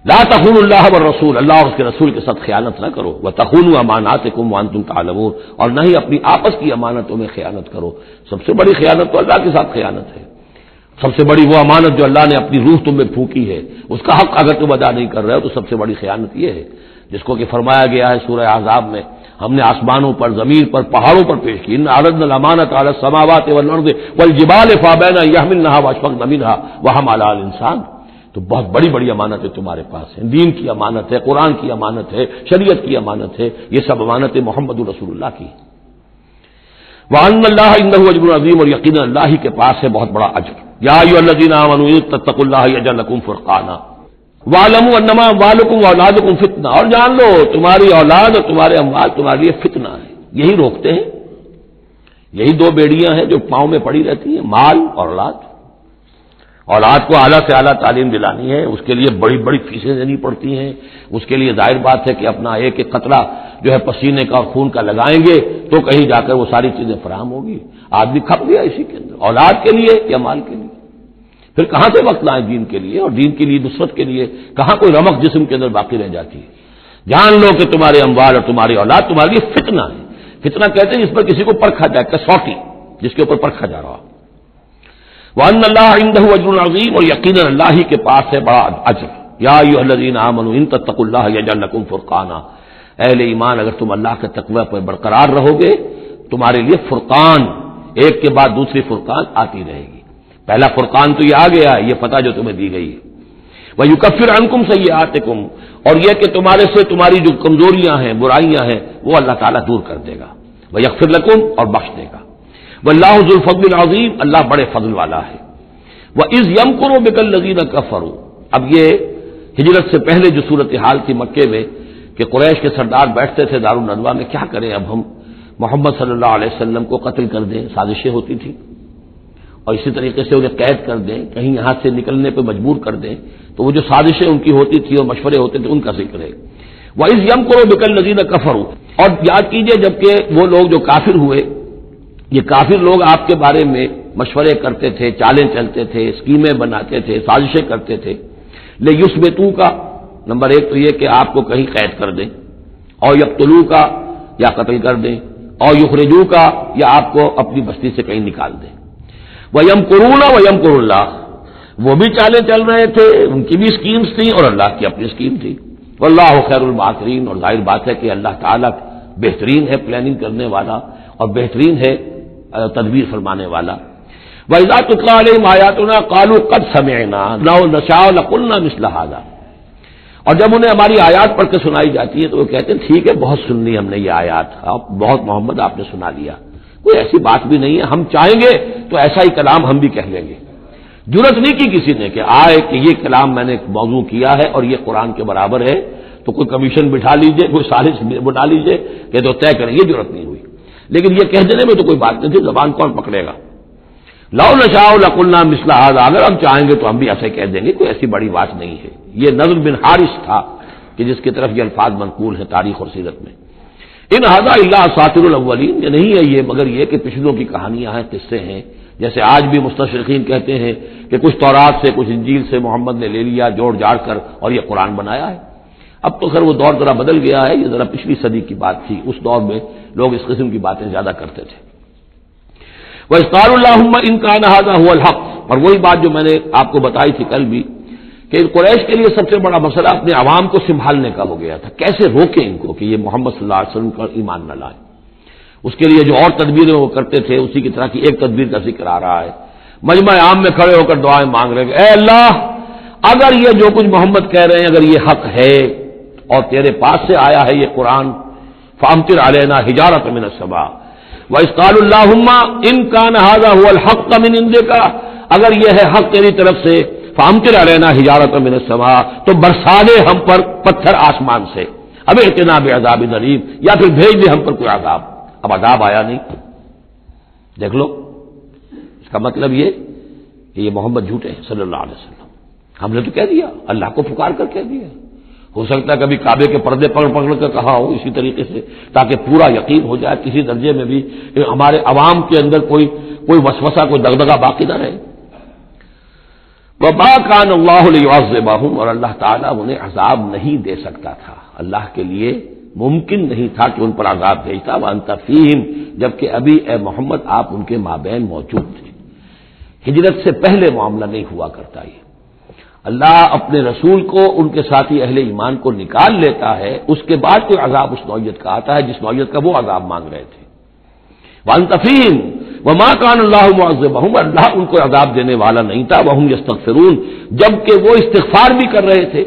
لا تخونوا اللہ والرسول، اللہ اور اس کے رسول کے ساتھ خیانت نہ کرو، وتخونوا اماناتکم وانتم تعلمون، اور نہ ہی اپنی آپس کی امانتوں میں خیانت کرو۔ سب سے بڑی خیانت تو اللہ کے ساتھ خیانت ہے۔ سب سے بڑی وہ امانت جو اللہ نے اپنی روح تم میں پھونکی ہے، اس کا حق اگر تم ادا نہیں کر رہے ہو تو سب سے بڑی خیانت یہ ہے، جس کو کہ فرمایا گیا ہے سورہ احزاب میں، ہم نے آسمانوں پر، زمین پر، پہاڑوں پر پیش کی، ان عرضنا الامانۃ علی السماوات والارض والجبال فابین ان یحملنها واشفقن منها وحملها الانسان۔ تو بہت بڑی بڑی امانتیں تمہارے پاس ہیں، دین کی امانت ہے، قرآن کی امانت ہے، شریعت کی امانت ہے، یہ سب امانتیں محمد رسول اللہ کی ہیں۔ وَأَنَّ اللَّهَ عِندَهُ أَجْرٌ عَظِيمٌ، اور یقینا اللہ ہی کے پاس ہے بہت بڑا اجر۔ یا ایھا الذین آمنوا اتقوا اللہ یجعل لکم فرقانا وَاعْلَمُوا أَنَّمَا أَمْوَالُكُمْ وَأَوْلَادُكُمْ فِتْنَةٌ، اور جان لو تمہاری اولاد اور تمہارے اموال تمہارے لیے فتنہ ہے، یہی روکتے ہیں، یہی دو بیڑیاں ہیں جو پاؤں میں پڑی رہتی ہیں، مال اور اولاد۔ اولاد کو اعلیٰ سے اعلیٰ تعلیم دلانی ہے، اس کے لیے بڑی بڑی فیسیں دینی پڑتی ہیں، اس کے لیے ظاہر بات ہے کہ اپنا ایک ایک قطرہ جو ہے پسینے کا اور خون کا لگائیں گے تو کہیں جا کر وہ ساری چیزیں فراہم ہوگی۔ آدمی کھپ گیا اسی کے اندر، اولاد کے لیے یا مال کے لیے، پھر کہاں سے وقت لائیں دین کے لیے، اور دین کے لیے نصرت کے لیے کہاں کوئی رمق جسم کے اندر باقی رہ جاتی ہے۔ جان لو کہ تمہارے اموال اور تمہاری اولاد تمہارے لیے فتنہ ہے۔ فتنہ کہتے ہیں جس پر کسی کو پرکھا جائے، کسوٹی جس کے اوپر پرکھا جا رہا۔ وَأَنَّ اللَّهَ عِندَهُ أَجْرٌ عَظِيمٌ، اور یقینا اللہ ہی کے پاس ہے بڑا اجر۔ یا ایھا الذین آمنوا ان تتقوا اللہ یجعل لکم فرقانا، اہل ایمان اگر تم اللہ کے تقوی پر برقرار رہو گے تمہارے لیے فرقان، ایک کے بعد دوسری فرقان آتی رہے گی۔ پہلا فرقان تو یہ آ گیا، یہ فتح جو تمہیں دی گئی ہے۔ وَيُكَفِّرْ عَنْكُمْ سَيِّئَاتِكُمْ، اور یہ کہ تمہارے سے تمہاری جو کمزوریاں ہیں، برائیاں ہیں، وہ اللہ تعالیٰ دور کر دے گا۔ وَيَغْفِرْ لَكُمْ، اور بخش دے گا۔ وَاللَّهُ ذُو الْفَضْلِ الْعَظِيمِ، اللہ بڑے فضل والا ہے۔ وَإِذْ يَمْكُرُ بِكَ الَّذِينَ كَفَرُوا، اب یہ ہجرت سے پہلے جو صورتحال تھی مکے میں کہ قریش کے سردار بیٹھتے تھے دارالندوہ میں، کیا کریں اب ہم محمد صلی اللہ علیہ وسلم کو قتل کر دیں، سازشیں ہوتی تھیں، اور اسی طریقے سے انہیں قید کر دیں، کہیں یہاں سے نکلنے پہ مجبور کر دیں، تو وہ جو سازشیں ان کی ہوتی تھی اور مشورے ہوتے تھے ان کا ذکر ہے۔ وَإِذْ يَمْكُرُ بِكَ الَّذِينَ كَفَرُوا، اور یاد کیجئے جبکہ وہ لوگ جو کافر ہوئے، یہ کافر لوگ آپ کے بارے میں مشورے کرتے تھے، چالیں چلتے تھے، اسکیمیں بناتے تھے، سازشیں کرتے تھے۔ لِيُثْبِتُوكَ، نمبر ایک تو یہ کہ آپ کو کہیں قید کر دیں، اور يَقْتُلُوكَ، یا قتل کر دیں، اور يُخْرِجُوكَ، یا آپ کو اپنی بستی سے کہیں نکال دیں۔ وَيَمْكُرُونَ وَيَمْكُرُ اللَّهُ، وہ بھی چالیں چل رہے تھے، ان کی بھی اسکیمز تھیں اور اللہ کی اپنی اسکیم تھی۔ وَاللَّهُ خَيْرُ الْمَاكِرِينَ، اور ظاہر بات ہے کہ اللہ تعالیٰ بہترین ہے پلاننگ کرنے والا اور بہترین ہے تدبیر فرمانے والا۔ وَإِذَا تُتْلَىٰ عَلَيْهِمْ آيَاتُنَا قَالُوا قَدْ سَمِعْنَا لَوْ نَشَاءُ لَقُلْنَا مِثْلَ هَٰذَا، اور جب انہیں ہماری آیات پڑھ کے سنائی جاتی ہے تو وہ کہتے ہیں ٹھیک ہے، بہت سن لی ہم نے یہ آیات، بہت محمد آپ نے سنا لیا، کوئی ایسی بات بھی نہیں ہے، ہم چاہیں گے تو ایسا ہی کلام ہم بھی کہہ لیں گے۔ جرأت نہیں کی کسی نے کہ آئے کہ یہ کلام میں نے موضوع کیا ہے اور یہ قرآن کے برابر ہے، تو کوئی کمیشن بٹھا لیجئے، کوئی سازش بنا لیجئے کہ تو طے کریں، یہ جرأت نہیں ہوئی۔ لیکن یہ کہہ دینے میں تو کوئی بات نہیں تھی، زبان کون پکڑے گا۔ لو نشاء لقلنا مثل هذا، اگر ہم چاہیں گے تو ہم بھی ایسے کہہ دیں گے، کوئی ایسی بڑی بات نہیں ہے۔ یہ نضر بن حارث تھا کہ جس کی طرف یہ الفاظ منقول ہیں تاریخ اور سیرت میں۔ ان هذا الا اساطیر الاولین، یہ نہیں ہے یہ مگر یہ کہ پچھلوں کی کہانیاں ہیں، قصے ہیں، جیسے آج بھی مستشرقین کہتے ہیں کہ کچھ تورات سے کچھ انجیل سے محمد نے لے لیا جوڑ جاڑ کر اور یہ قرآن بنایا ہے۔ اب تو خیر وہ دور ذرا بدل گیا ہے، یہ ذرا پچھلی صدی کی بات تھی، اس دور میں لوگ اس قسم کی باتیں زیادہ کرتے تھے۔ وَإِذْ قَالُوا اللَّهُمَّ إِنْ كَانَ هَذَا هُوَ الْحَقُّ، اور وہی بات جو میں نے آپ کو بتائی تھی کل بھی کہ قریش کے لیے سب سے بڑا مسئلہ اپنے عوام کو سنبھالنے کا ہو گیا تھا، کیسے روکیں ان کو کہ یہ محمد صلی اللہ علیہ وسلم کا ایمان نہ لائیں۔ اس کے لیے جو اور تدبیریں وہ کرتے تھے اسی کی طرح کی ایک تدبیر کا ذکر آ رہا ہے۔ مجمع عام میں کھڑے ہو کر دعائیں مانگ رہے ہیں، اے اللہ اگر یہ جو کچھ محمد کہہ رہے ہیں اگر یہ حق ہے اور تیرے پاس سے آیا ہے یہ قرآن، فامطر علینا حجارۃ من السماء۔ وَإِذْ قَالُوا اللَّهُمَّ إِنْ كَانَ هَذَا هُوَ الْحَقُّ مِنْ عِنْدِكَ، اگر یہ ہے حق تیری طرف سے، فامطر علینا حجارۃ من السماء، تو برسا دے ہم پر پتھر آسمان سے، اب ائتنا بعذاب الیم، یا پھر بھیج دے ہم پر کوئی عذاب۔ اب عذاب آیا نہیں، دیکھ لو، اس کا مطلب یہ کہ یہ محمد جھوٹے ہیں صلی اللہ علیہ وسلم۔ ہم نے تو کہہ دیا، اللہ کو پکار کر کہہ دیا، ہو سکتا ہے کبھی کعبے کے پردے پکڑ پکڑ کر کہا ہو اسی طریقے سے، تاکہ پورا یقین ہو جائے، کسی درجے میں بھی ہمارے عوام کے اندر کوئی وسوسہ، کوئی دغدغہ باقی نہ رہے۔ وَمَا كَانَ اللَّهُ لِيُعَذِّبَهُمْ، اور اللہ تعالیٰ انہیں عذاب نہیں دے سکتا تھا، اللہ کے لیے ممکن نہیں تھا کہ ان پر عذاب بھیجتا، وَأَنْتَ فِيهِمْ، جبکہ ابھی اے محمد آپ ان کے مابین موجود تھے۔ ہجرت سے پہلے معاملہ نہیں ہوا کرتا یہ، اللہ اپنے رسول کو ان کے ساتھی اہل ایمان کو نکال لیتا ہے، اس کے بعد کوئی عذاب اس نوعیت کا آتا ہے جس نوعیت کا وہ عذاب مانگ رہے تھے۔ وَأَنْتَ فِيهِمْ وَمَا كَانَ اللَّهُ مُعَذِّبَهُمْ، اللہ ان کو عذاب دینے والا نہیں تھا، وَهُمْ يَسْتَغْفِرُونَ، جبکہ وہ استغفار بھی کر رہے تھے۔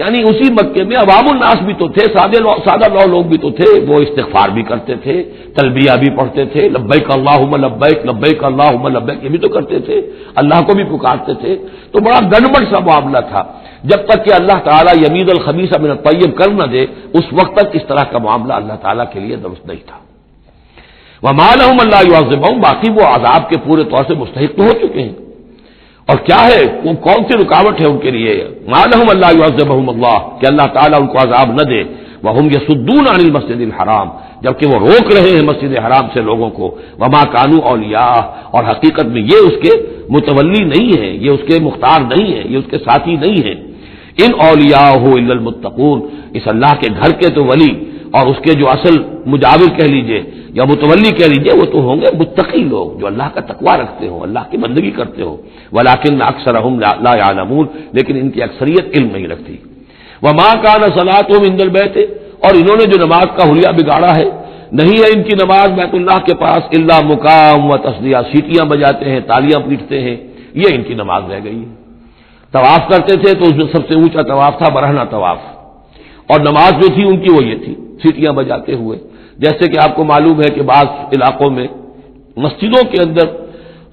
یعنی اسی مکے میں عوام الناس بھی تو تھے، سادہ لوگ بھی تو تھے، وہ استغفار بھی کرتے تھے، تلبیہ بھی پڑھتے تھے، لبیک اللہم لبیک لبیک اللہم لبیک، یہ بھی تو کرتے تھے، اللہ کو بھی پکارتے تھے۔ تو بڑا گڑبڑ سا معاملہ تھا، جب تک کہ اللہ تعالیٰ یمیز الخبیث من الطیب کر نہ دے، اس وقت تک اس طرح کا معاملہ اللہ تعالیٰ کے لیے درست نہیں تھا۔ وَمَا لَهُمْ أَلَّا يُعَذِّبَهُمْ، باقی وہ عذاب کے پورے طور سے مستحق تو ہو چکے ہیں، اور کیا ہے وہ کون سی رکاوٹ ہے ان کے لیے؟ مَا لَهُمْ أَلَّا يُعَذِّبَهُمُ اللَّهُ، کہ اللہ تعالیٰ ان کو عذاب نہ دے، وَهُمْ يَصُدُّونَ عَنِ الْمَسْجِدِ الْحَرَامِ، جبکہ وہ روک رہے ہیں مسجد حرام سے لوگوں کو، وَمَا كَانُوا أَوْلِيَاءَهُ، اور حقیقت میں یہ اس کے متولی نہیں ہے، یہ اس کے مختار نہیں ہے، یہ اس کے ساتھی نہیں ہے۔ ان اولیاءہ الا المتقون، اس اللہ کے گھر کے تو ولی اور اس کے جو اصل مجاور کہہ لیجئے یا متولی کہہ لیجئے، وہ تو ہوں گے متقی لوگ جو اللہ کا تقوی رکھتے ہوں، اللہ کی بندگی کرتے ہوں، ولکن اکثرهم لا يعلمون، لیکن ان کی اکثریت علم نہیں رکھتی۔ وما كان صلاتهم عند البيت، اور انہوں نے جو نماز کا حلیہ بگاڑا ہے، نہیں ہے ان کی نماز بیت اللہ کے پاس الا مقام و تصدیہ، سیٹیاں بجاتے ہیں، تالیاں پیٹتے ہیں، یہ ان کی نماز رہ گئی ہے۔ طواف کرتے تھے تو اس میں سب سے اونچا طواف تھا برہنہ طواف، اور نماز جو تھی ان کی وہ یہ تھی، سیٹیاں بجاتے ہوئے۔ جیسے کہ آپ کو معلوم ہے کہ بعض علاقوں میں مسجدوں کے اندر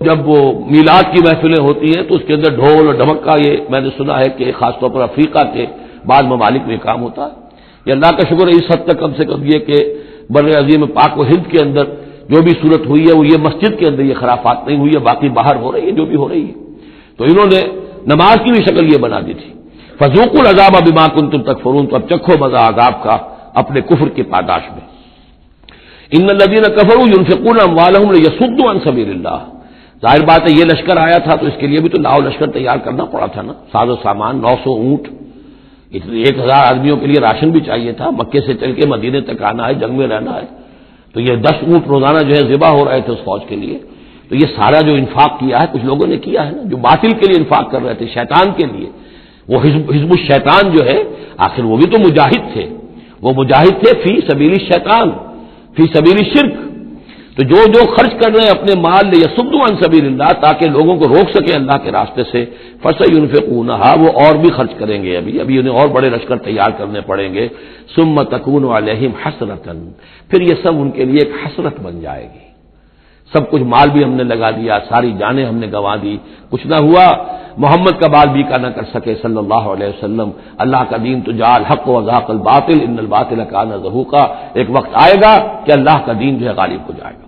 جب وہ میلاد کی محفلیں ہوتی ہیں تو اس کے اندر ڈھول اور ڈھمک کا، یہ میں نے سنا ہے کہ خاص طور پر افریقہ کے بعض ممالک میں کام ہوتا ہے۔ یہ اللہ کا شکر ہے اس حد تک کم سے کم یہ کہ بر عظیم پاک و ہند کے اندر جو بھی صورت ہوئی ہے وہ یہ مسجد کے اندر یہ خرافات نہیں ہوئی ہے، باقی باہر ہو رہی ہے جو بھی ہو رہی ہے۔ تو انہوں نے نماز کی بھی شکل یہ بنا دی تھی، فذوقوا العذاب بما کنتم تکفرون، تو اب چکھو مزہ عذاب کا اپنے کفر کی پاداش میں۔ ان الذین کفروا ينفقون اموالهم ليصدوا عن سبیل اللہ، ظاہر بات ہے یہ لشکر آیا تھا تو اس کے لیے بھی تو لاؤ لشکر تیار کرنا پڑا تھا نا، ساز و سامان، 900 اونٹ، 1000 آدمیوں کے لیے راشن بھی چاہیے تھا، مکے سے چل کے مدینے تک آنا ہے، جنگ میں رہنا ہے، تو یہ 10 اونٹ روزانہ جو ہے ذبح ہو رہے تھے اس فوج کے لیے۔ تو یہ سارا جو انفاق کیا ہے کچھ لوگوں نے کیا ہے نا، جو باطل کے لیے انفاق کر رہے تھے، شیطان کے لیے، وہ حزب الشیطان جو ہے، آخر وہ بھی تو مجاہد تھے، وہ مجاہد تھے فی سبیل الشیطان، فی سبیل الشرک۔ تو جو خرچ کر رہے ہیں اپنے مال لیصدوا عن سبیل اللہ، تاکہ لوگوں کو روک سکے اللہ کے راستے سے، فسينفقونها، وہ اور بھی خرچ کریں گے، ابھی انہیں اور بڑے لشکر تیار کرنے پڑیں گے، ثم تكون عليهم حسرة، پھر یہ سب ان کے لیے ایک حسرت بن جائے گی۔ سب کچھ مال بھی ہم نے لگا دیا، ساری جانیں ہم نے گنوا دی، کچھ نہ ہوا، محمد کا بال بیکا نہ کر سکے صلی اللہ علیہ وسلم، اللہ کا دین تو جا الحق وزهق الباطل ان الباطل كان زهوقا، ایک وقت آئے گا کہ اللہ کا دین جو ہے غالب ہو جائے گا۔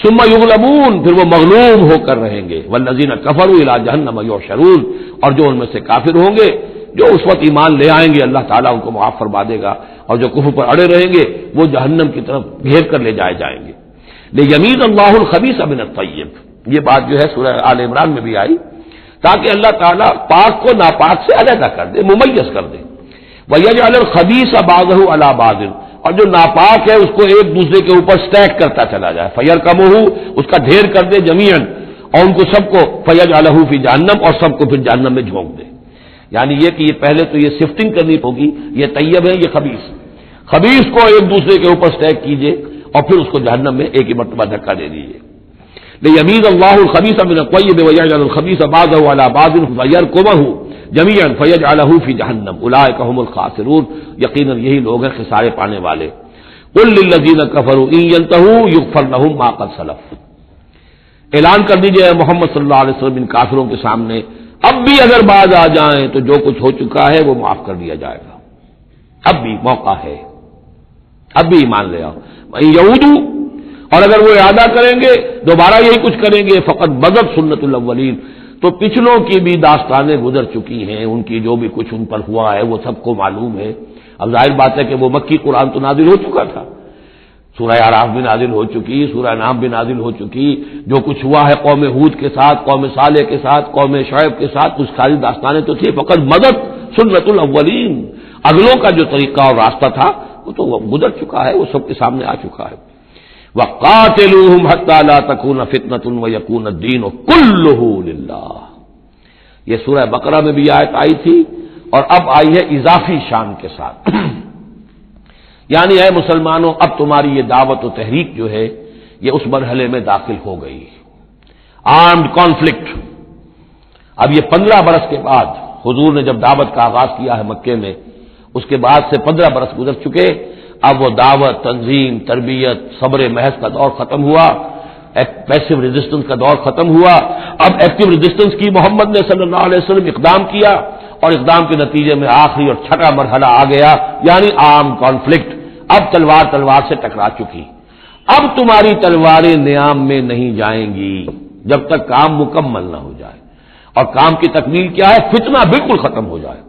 ثم يغلبون، پھر وہ مغلوب ہو کر رہیں گے، والذین کفروا الى جہنم یحشرون، اور جو ان میں سے کافر ہوں گے، جو اس وقت ایمان لے آئیں گے اللہ تعالیٰ ان کو معاف فرما دے گا، اور جو کفر پر اڑے رہیں گے وہ جہنم کی طرف گھیر کر لے جائے جائیں گے۔ لیمیز اللہ الخبیث من الطیب، یہ بات جو ہے سورہ آل عمران میں بھی آئی، تاکہ اللہ تعالیٰ پاک کو ناپاک سے علیحدہ کر دے، ممیز کر دے۔ وَيَجْعَلَ الْخَبِيثَ بَعْضَهُ عَلَى بَعْضٍ، اور جو ناپاک ہے اس کو ایک دوسرے کے اوپر سٹیک کرتا چلا جائے، فَيَرْكَمُهُ، اس کا ڈھیر کر دے، جميعاً، اور ان کو سب کو فَيَجْعَلَهُ فِي جَهَنَّمَ، اور سب کو پھر جہنم میں جھونک دے۔ یعنی یہ کہ یہ پہلے تو یہ سفٹنگ کرنی ہوگی، یہ طیب ہے، یہ خبیث، خبیث کو ایک دوسرے کے اوپر سٹیک کیجئے اور پھر اس کو جہنم میں ایک ہی مرتبہ دھکا دے دیجیے۔ لیمیز اللہ الخبیث من الطیب ویجعل الخبیث بعضه علی بعض فیرکمہ جمیعا فیجعلہ فی جہنم اولئک هم الخاسرون، یقیناً یہی لوگ ہیں خسارے پانے والے۔ قل للذین کفروا ان ینتہوا یغفر لهم ما قد سلف، اعلان کر دیجئے محمد صلی اللہ علیہ وسلم ان کافروں کے سامنے، اب بھی اگر باز آ جائیں تو جو کچھ ہو چکا ہے وہ معاف کر دیا جائے گا، اب بھی موقع ہے، اب بھی ایمان لے آؤ۔ یہودو، اور اگر وہ ارادہ کریں گے دوبارہ یہی کچھ کریں گے، فقط بدت سنت الاولین، تو پچھلوں کی بھی داستانیں گزر چکی ہیں، ان کی جو بھی کچھ ان پر ہوا ہے وہ سب کو معلوم ہے۔ اب ظاہر بات ہے کہ وہ مکی قرآن تو نازل ہو چکا تھا، سورہ اعراف بھی نازل ہو چکی، سورہ نام بھی نازل ہو چکی، جو کچھ ہوا ہے قوم ہود کے ساتھ، قوم صالح کے ساتھ، قوم شعیب کے ساتھ، کچھ ساری داستانیں تو تھی، فقط مدد سنت الاولین، اگلوں کا جو طریقہ اور راستہ تھا وہ تو گزر چکا ہے، وہ سب کے سامنے آ چکا ہے۔ وَقَاتِلُوهُمْ حَتَّى لَا تَكُونَ فِتْنَةٌ وَيَكُونَ الدِّينُ كُلُّهُ لِلَّهِ۔ یہ سورہ بقرہ میں بھی آیت آئی تھی اور اب آئی ہے اضافی شان کے ساتھ، یعنی اے مسلمانوں اب تمہاری یہ دعوت و تحریک جو ہے یہ اس مرحلے میں داخل ہو گئی، آرمڈ کانفلکٹ۔ اب یہ 15 برس کے بعد حضور نے جب دعوت کا آغاز کیا ہے مکے میں، اس کے بعد سے 15 برس گزر چکے، اب وہ دعوت، تنظیم، تربیت، صبر محض کا دور ختم ہوا، پیسو ریزسٹنس کا دور ختم ہوا، اب ایکٹیو ریزسٹنس کی محمد نے صلی اللہ علیہ وسلم اقدام کیا، اور اقدام کے نتیجے میں آخری اور چھٹا مرحلہ آ گیا، یعنی عام کانفلکٹ۔ اب تلوار سے ٹکرا چکی، اب تمہاری تلواریں نیام میں نہیں جائیں گی جب تک کام مکمل نہ ہو جائے، اور کام کی تکمیل کیا ہے؟ فتنہ بالکل ختم ہو جائے۔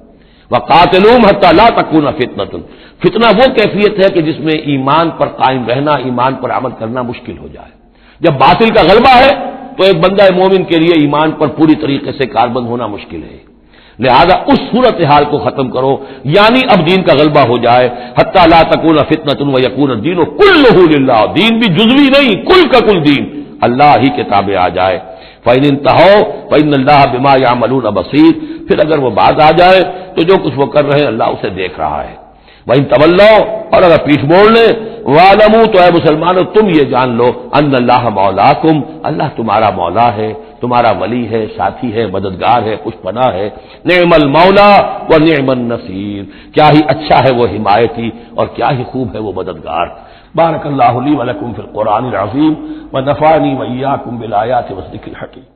وَقَاتِلُوهُمْ حَتَّى لَا تَكُونَ فِتْنَةٌ، فتنہ وہ کیفیت ہے کہ جس میں ایمان پر قائم رہنا، ایمان پر عمل کرنا مشکل ہو جائے۔ جب باطل کا غلبہ ہے تو ایک بندہ مومن کے لیے ایمان پر پوری طریقے سے کاربند ہونا مشکل ہے، لہذا اس صورتحال کو ختم کرو، یعنی اب دین کا غلبہ ہو جائے۔ حَتَّى لَا تَكُونَ فِتْنَةٌ وَيَكُونَ الدِّينُ كُلُّهُ لِلَّهِ، دین بھی جزوی نہیں، کل کا کل دین اللہ ہی کے تابع آ جائے۔ فَإِنِ انتَهَوْا فَإِنَّ اللَّهَ بِمَا يَعْمَلُونَ بَصِيرٌ، پھر اگر وہ باز آ جائے تو جو کچھ وہ کر رہے ہیں اللہ اسے دیکھ رہا ہے۔ وَإِن تَوَلَّوْا، اور اگر پیٹھ موڑ لیں، وَاعْلَمُوا، تو اے مسلمانوں تم یہ جان لو، أَنَّ اللَّهَ مَوْلَاكُمْ، اللہ تمہارا مولا ہے، تمہارا ولی ہے، ساتھی ہے، مددگار ہے، خوش پناہ ہے۔ نعم المولا ونعم النصیر، کیا ہی اچھا ہے وہ حمایتی اور کیا ہی خوب ہے وہ مددگار۔ بارک اللہ لی ولکم فی القرآن العظیم ونفعنی وإیاکم بالآیات والذکر الحکیم۔